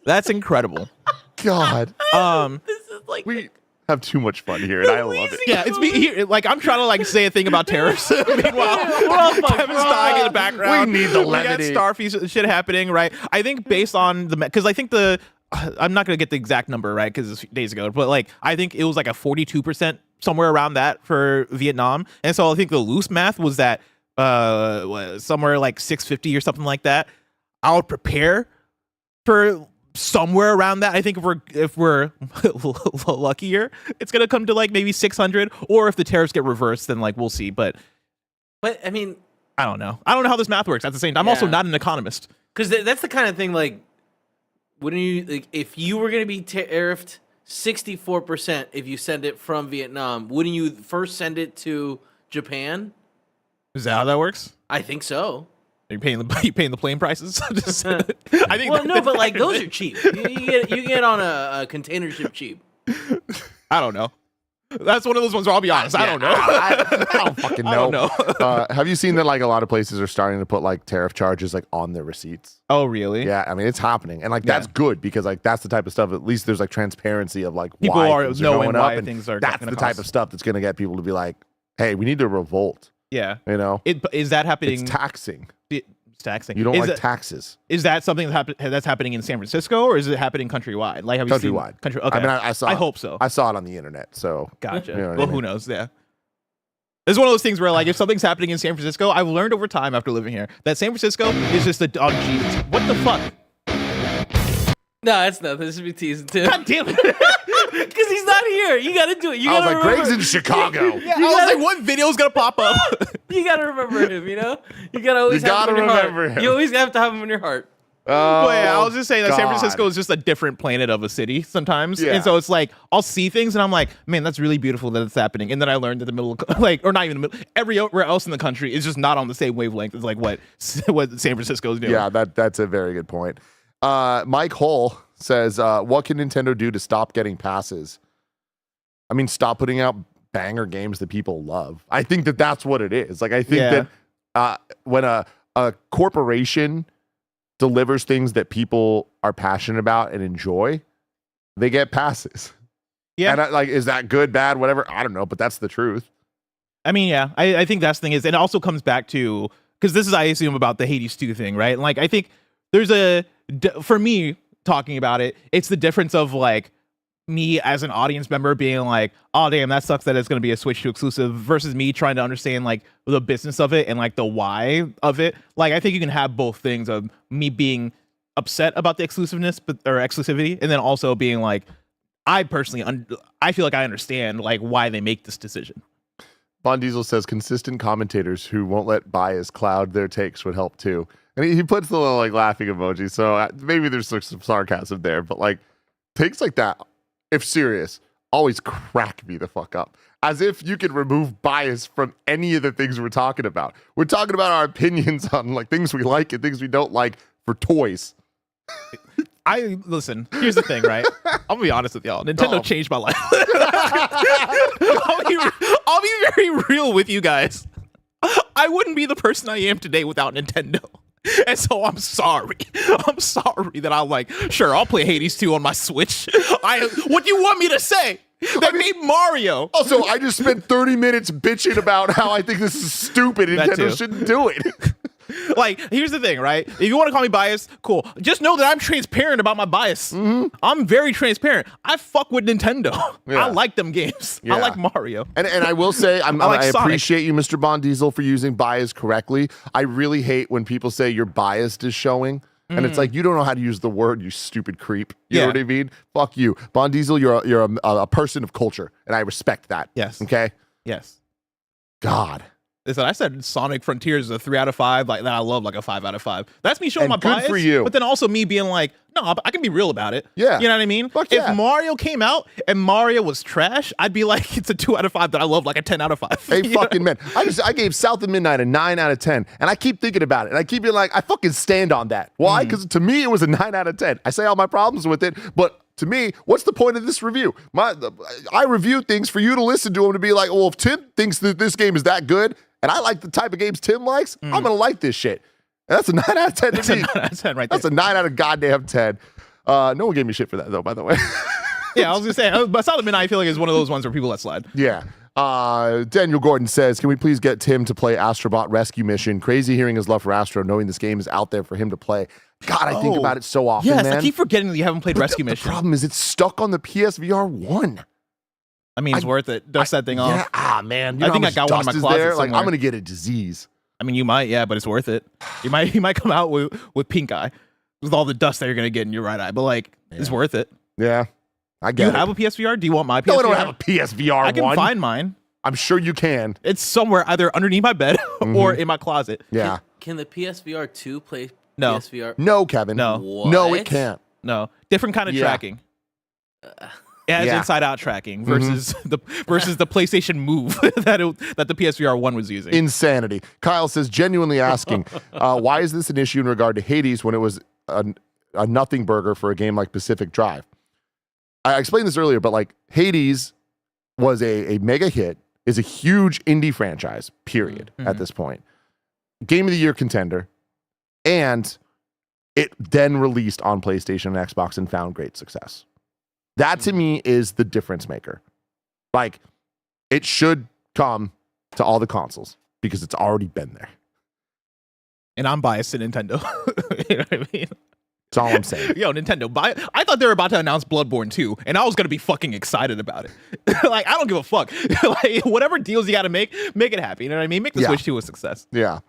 That's incredible. God. This is like We have too much fun here, and I love it. Yeah, it's me here. Like, I'm trying to like say a thing about terrorists. Meanwhile, we're all fucked. Kevin's dying in the background. We need the We got levity. Starfy shit happening, right? I think based on because I think I'm not gonna get the exact number, right? Because it's days ago, but like I think it was like a 42% somewhere around that for Vietnam, and so I think the loose math was that somewhere like 650 or something like that. I would prepare for somewhere around that. I think if we're luckier, it's gonna come to like maybe 600, or if the tariffs get reversed, then like we'll see. But I mean, I don't know how this math works. At the same time, I'm also not an economist. because that's the kind of thing, like, wouldn't you, like, if you were going to be tariffed 64% if you send it from Vietnam, wouldn't you first send it to Japan? Is that how that works? I think so. Are you paying the plane prices? I think. Well, no, but like those are cheap. You get on a container ship cheap. I don't know. That's one of those ones where I'll be honest. I don't know. I don't fucking know. I don't know. Have you seen that like a lot of places are starting to put like tariff charges like on their receipts? Oh, really? Yeah, I mean it's happening, and like that's good because like that's the type of stuff. At least there's like transparency of like People why are things knowing going why up, and things are that's gonna the type cost. of stuff that's going to get people to be like, hey, we need to revolt. Yeah. You know, Is that happening? it's taxing. It's taxing. You don't Is like that- taxes. Is that something that's happening in San Francisco, or is it happening countrywide? Like, have you seen Countrywide. country? Okay. I mean, I saw. I hope so. I saw it on the internet. So Gotcha. You know what I Well, mean? who knows? Yeah. It's one of those things where, like, if something's happening in San Francisco, I've learned over time after living here that San Francisco is just a dog. Jesus, what the fuck? No, it's nothing. This should be teasing too. God damn it! Because he's not here. You got to do it. You I was gotta like, remember. Greg's in Chicago. Yeah, I was like, what video's gonna pop up? You got to remember him. You know, you got to always You have him gotta in your remember heart. him. You always have to have him in your heart. Oh, But yeah, I was just saying that San God. Francisco is just a different planet of a city sometimes. Yeah. And so it's like, I'll see things and I'm like, man, that's really beautiful that it's happening. And then I learned that the middle, like, or not even the middle, everywhere else in the country is just not on the same wavelength as like what San Francisco is doing. Yeah, that's a very good point. Mike Hull says, what can Nintendo do to stop getting passes? I mean, stop putting out banger games that people love. I think that that's what it is. Like, I think that when a corporation delivers things that people are passionate about and enjoy, they get passes. Yeah. And like, is that good, bad, whatever? I don't know, but that's the truth. I mean, yeah, I think that's the thing is, and it also comes back to, because this is, I assume, about the Hades 2 thing, right? And like, I think there's for me, talking about it, it's the difference of like, me as an audience member being like, oh damn, that sucks that it's going to be a switch to exclusive, versus me trying to understand like the business of it and like the why of it. Like, I think you can have both things of me being upset about the exclusiveness or exclusivity, and then also being like, I personally I feel like I understand like why they make this decision. Von Diesel says consistent commentators who won't let bias cloud their takes would help too. And he puts the little like laughing emoji, so maybe there's like some sarcasm there, but like takes like that, if serious, always crack me the fuck up. As if you could remove bias from any of the things we're talking about. We're talking about our opinions on like things we like and things we don't like for toys. Listen, here's the thing, right? I'll be honest with y'all. Nintendo changed my life. I'll be very real with you guys. I wouldn't be the person I am today without Nintendo. And so I'm sorry. I'm sorry that I'm like, sure, I'll play Hades 2 on my Switch. What do you want me to say? They made Mario. Also, I just spent 30 minutes bitching about how I think this is stupid and That Nintendo too. shouldn't do it. Like, here's the thing, right? If you want to call me biased, cool. Just know that I'm transparent about my bias. I'm very transparent. I fuck with Nintendo. Yeah. I like them games. Yeah. I like Mario. And I will say, I like Sonic. appreciate you, Mr. Von Diesel, for using bias correctly. I really hate when people say your biased is showing. And it's like, you don't know how to use the word, you stupid creep. You know what I mean? Fuck you. Von Diesel, you're a person of culture, and I respect that. Yes. Okay? Yes. God. Listen, I said Sonic Frontiers is a 3 out of 5. Like that, I love like a 5 out of 5. That's me showing And my good bias. for you. But then also me being like, no, I can be real about it. Yeah. You know what I mean? Fuck yeah. If Mario came out and Mario was trash, I'd be like, it's a 2 out of 5 that I love like a 10 out of 5. Hey, You know? fucking man. I gave South of Midnight a 9 out of 10. And I keep thinking about it. And I keep being like, I fucking stand on that. Why? Because to me, it was a 9 out of 10. I say all my problems with it, but to me, what's the point of this review? I review things for you to listen to them to be like, well, if Tim thinks that this game is that good, and I like the type of games Tim likes, I'm gonna like this shit. And that's a 9 out of 10 to me. 9 out of 10 right there. That's a 9 out of goddamn 10. No one gave me shit for that though, by the way. Yeah, I was gonna say, but South of Midnight, I feel like is one of those ones where people let slide. Yeah. Daniel Gordon says, can we please get Tim to play Astrobot Rescue Mission? Crazy hearing his love for Astro, knowing this game is out there for him to play. God, I think about it so often, yes, man. I keep forgetting that you haven't played Rescue The Mission. problem is it's stuck on the PSVR 1. I mean, it's worth it. Dust that thing off. Yeah, man. You know I think how I got much one in my dust is closet there? Like, I'm somewhere. going to get a disease. I mean, you might, yeah, but it's worth it. You might come out with pink eye with all the dust that you're gonna get in your right eye, but like, it's worth it. Yeah, I Do get you it. have a PSVR? Do you want my PSVR? No, I don't have a PSVR 1. I can find mine. I'm sure you can. It's somewhere either underneath my bed or in my closet. Yeah. Can the PSVR 2 play No. PSVR? No, Kevin. No. No, it What? can't. No, different kind of Yeah. tracking. It has Yeah. inside out tracking versus the PlayStation Move that the PSVR 1 was using. Insanity. Kyle says, genuinely asking, why is this an issue in regard to Hades when it was a nothing burger for a game like Pacific Drive? I explained this earlier, but like Hades was a mega hit, is a huge indie franchise, period, at this point. Game of the Year contender, and it then released on PlayStation and Xbox and found great success. That to me is the difference maker. Like, it should come to all the consoles because it's already been there. And I'm biased to Nintendo. You know what I mean? That's all I'm saying. Yo, Nintendo, I thought they were about to announce Bloodborne 2, and I was going to be fucking excited about it. Like, I don't give a fuck. Like, whatever deals you got to make it happen. You know what I mean? Make the Switch 2 a success. Yeah.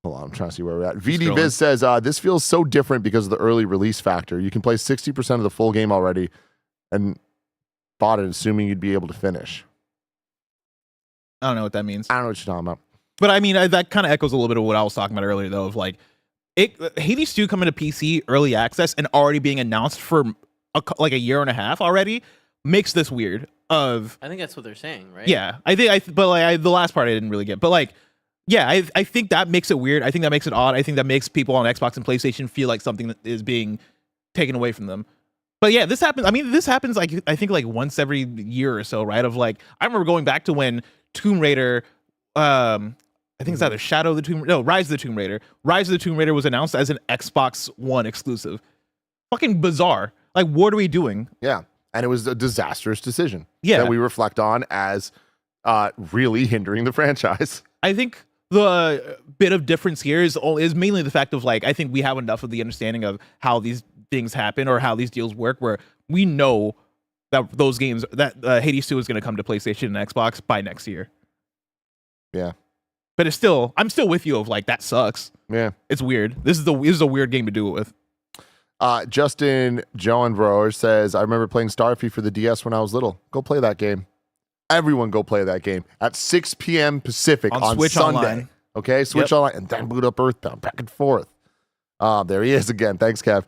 Hold on, I'm trying to see where we're at. VD Viz says, this feels so different because of the early release factor. You can play 60% of the full game already and bought it assuming you'd be able to finish. I don't know what that means. I don't know what you're talking about. But I mean, that kind of echoes a little bit of what I was talking about earlier, though, of like, Hades 2 coming to PC early access and already being announced for like a year and a half already makes this weird. I think that's what they're saying, right? Yeah, but the last part I didn't really get. But like, yeah, I think that makes it weird. I think that makes it odd. I think that makes people on Xbox and PlayStation feel like something that is being taken away from them. But yeah, this happens. I mean, this happens like I think like once every year or so, right? Of like, I remember going back to when Tomb Raider, I think it's either Rise of the Tomb Raider. Rise of the Tomb Raider was announced as an Xbox One exclusive. Fucking bizarre. Like, what are we doing? Yeah. And it was a disastrous decision Yeah. that we reflect on as really hindering the franchise. I think the bit of difference here is mainly the fact of like, I think we have enough of the understanding of how these things happen or how these deals work where we know that those games, that Hades 2 is going to come to PlayStation and Xbox by next year. Yeah. But I'm still with you of like, that sucks. Yeah. It's weird. This is a weird game to do it with. Justin Joenbroer says, I remember playing Starfy for the DS when I was little. Go play that game. Everyone go play that game at 6 p.m. Pacific on Switch Sunday. Online. Okay, Switch Online, and then boot up Earthbound, back and forth. There he is again. Thanks, Kev.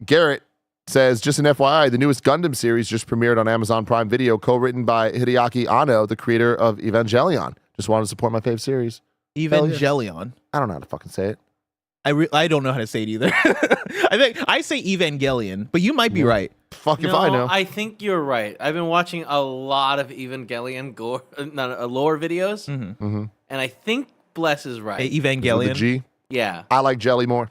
Garrett says, just an FYI, the newest Gundam series just premiered on Amazon Prime Video, co-written by Hideaki Anno, the creator of Evangelion. Just wanted to support my fave series. Evangelion. I don't know how to fucking say it. I don't know how to say it either. I think I say Evangelion, but you might be right. Fuck if I know. I think you're right. I've been watching a lot of Evangelion lore videos, and I think Bless is right. With the Evangelion. G. Yeah. I like Jelly more.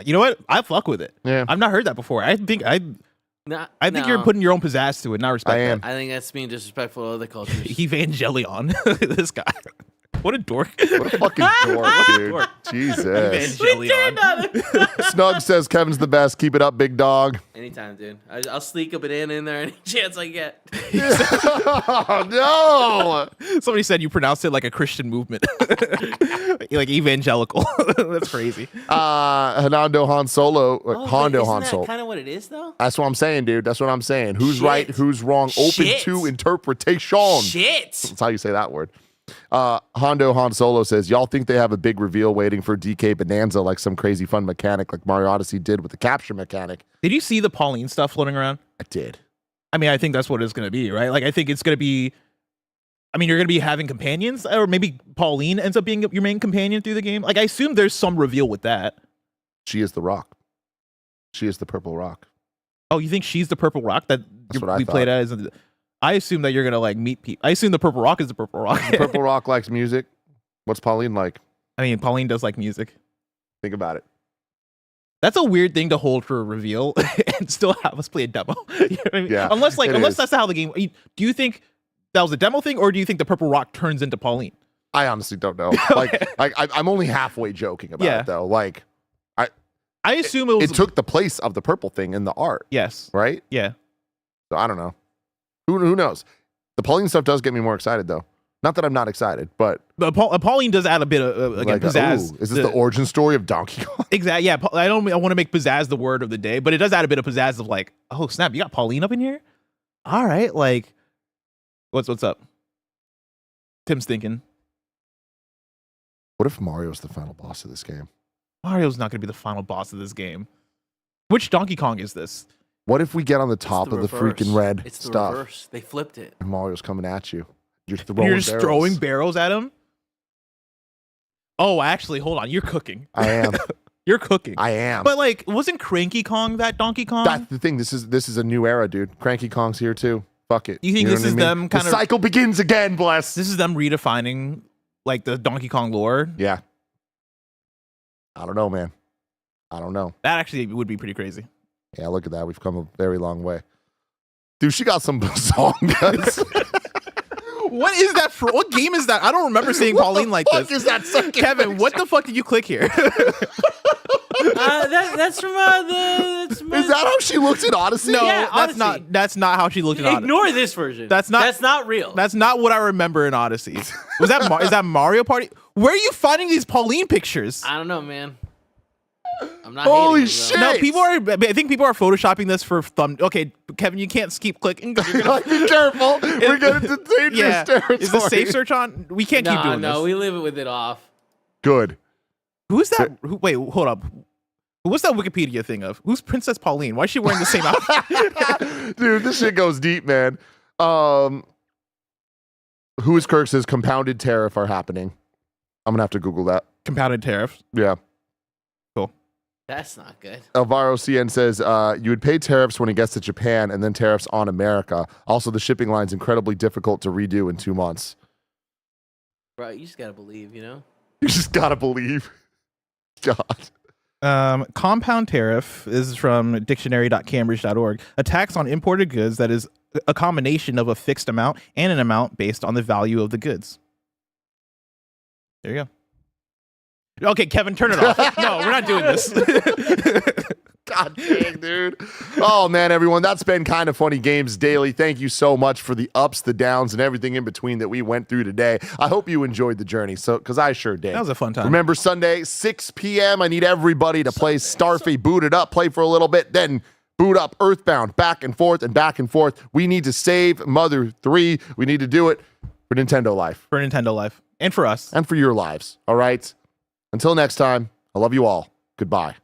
You know what? I fuck with it. Yeah. I've not heard that before. I think you're putting your own pizzazz to it, not respect. I am. I think that's being disrespectful to other cultures. Evangelion. This guy. What a dork. What a fucking dork, dude. Dork. Jesus. Evangelion. Snug says Kevin's the best. Keep it up, big dog. Anytime, dude. I'll sneak a banana in there any chance I get. Oh, no. Somebody said you pronounced it like a Christian movement. Like evangelical. That's crazy. Hernando Han Solo. Hondo Han Isn't Solo. that kind of what it is, though? That's what I'm saying, dude. That's what I'm saying. Who's Shit. right? Who's wrong? Open Shit. to interpretation. Shit. That's how you say that word. Hondo Han Solo says, y'all think they have a big reveal waiting for DK Bonanza like some crazy fun mechanic like Mario Odyssey did with the capture mechanic? Did you see the Pauline stuff floating around? I did. I mean, I think that's what it's going to be, right? Like, I think it's going to be I mean, you're gonna be having companions, or maybe Pauline ends up being your main companion through the game. Like, I assume there's some reveal with that. She is the rock. She is the purple rock. Oh, you think she's the purple rock that That's what I we played thought. as? I assume that you're gonna like meet people. I assume the purple rock is the purple rock. The purple rock likes music. What's Pauline like? I mean, Pauline does like music. Think about it. That's a weird thing to hold for a reveal and still have us play a demo. You know what I mean? Yeah, unless it is. that's how the game. Do you think that was a demo thing, or do you think the purple rock turns into Pauline? I honestly don't know. Like, I'm only halfway joking about Yeah. it though. Like, I assume it was. it took the place of the purple thing in the art, Yes. right? Yeah. So I don't know. Who knows? The Pauline stuff does get me more excited though. Not that I'm not excited, but But Pauline does add a bit of again, pizzazz. ooh, is this the origin story of Donkey Kong? Exactly. Yeah. I want to make pizzazz the word of the day, but it does add a bit of pizzazz of like, oh snap, you got Pauline up in here. All right, like, what's up? Tim's thinking What if Mario's the final boss of this game? Mario's not going to be the final boss of this game. Which Donkey Kong is this? What if we get on the It's top of the reverse. freaking red It's the stuff reverse. They flipped it. and Mario's coming at you? You're throwing You're just barrels. throwing barrels at him. Oh, actually, hold on. You're cooking. I am. You're cooking. I am. But like, wasn't Cranky Kong that Donkey Kong? That's the thing. This is a new era, dude. Cranky Kong's here too. Fuck it. You think know this what I is mean? them The kind of- cycle begins again, bless. This is them redefining like the Donkey Kong lore. Yeah. I don't know, man. I don't know. That actually would be pretty crazy. Yeah, look at that. We've come a very long way. Dude, she got some song guys. What is that for? What game is that? I don't remember seeing Pauline like What this. is that second Kevin, what the fuck did you click here? That's from Is that how she looks in Odyssey? No, Yeah, that's Odyssey. not how she looked at Odyssey. Ignore this version. That's not real. That's not what I remember in Odyssey. Was that is that Mario Party? Where are you finding these Pauline pictures? I don't know, man. I'm not. Holy hating, shit. No, people are. I think people are photoshopping this for thumb. Okay, Kevin, you can't keep clicking. 'Cause you're gonna, Be careful. We're getting into dangerous yeah, territory. is the safe search on? We can't keep doing No, this. we live it with it off. Good. Who's that? Wait, hold up. What's that Wikipedia thing of? Who's Princess Pauline? Why is she wearing the same outfit? Dude, this shit goes deep, man. Who is Kirk's compounded tariff are happening? I'm gonna have to Google that. Compounded tariff. Yeah. That's not good. Alvaro CN says you would pay tariffs when it gets to Japan and then tariffs on America. Also, the shipping line's incredibly difficult to redo in 2 months. Bro, you just gotta believe, you know? You just gotta believe. God. Compound tariff is from dictionary.cambridge.org. A tax on imported goods that is a combination of a fixed amount and an amount based on the value of the goods. There you go. Okay, Kevin, turn it off. No, we're not doing this. God dang, dude. Oh, man, everyone. That's been Kind of Funny Games Daily. Thank you so much for the ups, the downs, and everything in between that we went through today. I hope you enjoyed the journey, because I sure did. That was a fun time. Remember, Sunday, 6 p.m., I need everybody to play Starfy, boot it up, play for a little bit, then boot up Earthbound, back and forth and back and forth. We need to save Mother 3. We need to do it for Nintendo Life. For Nintendo Life. And for us. And for your lives, all right? Until next time, I love you all. Goodbye.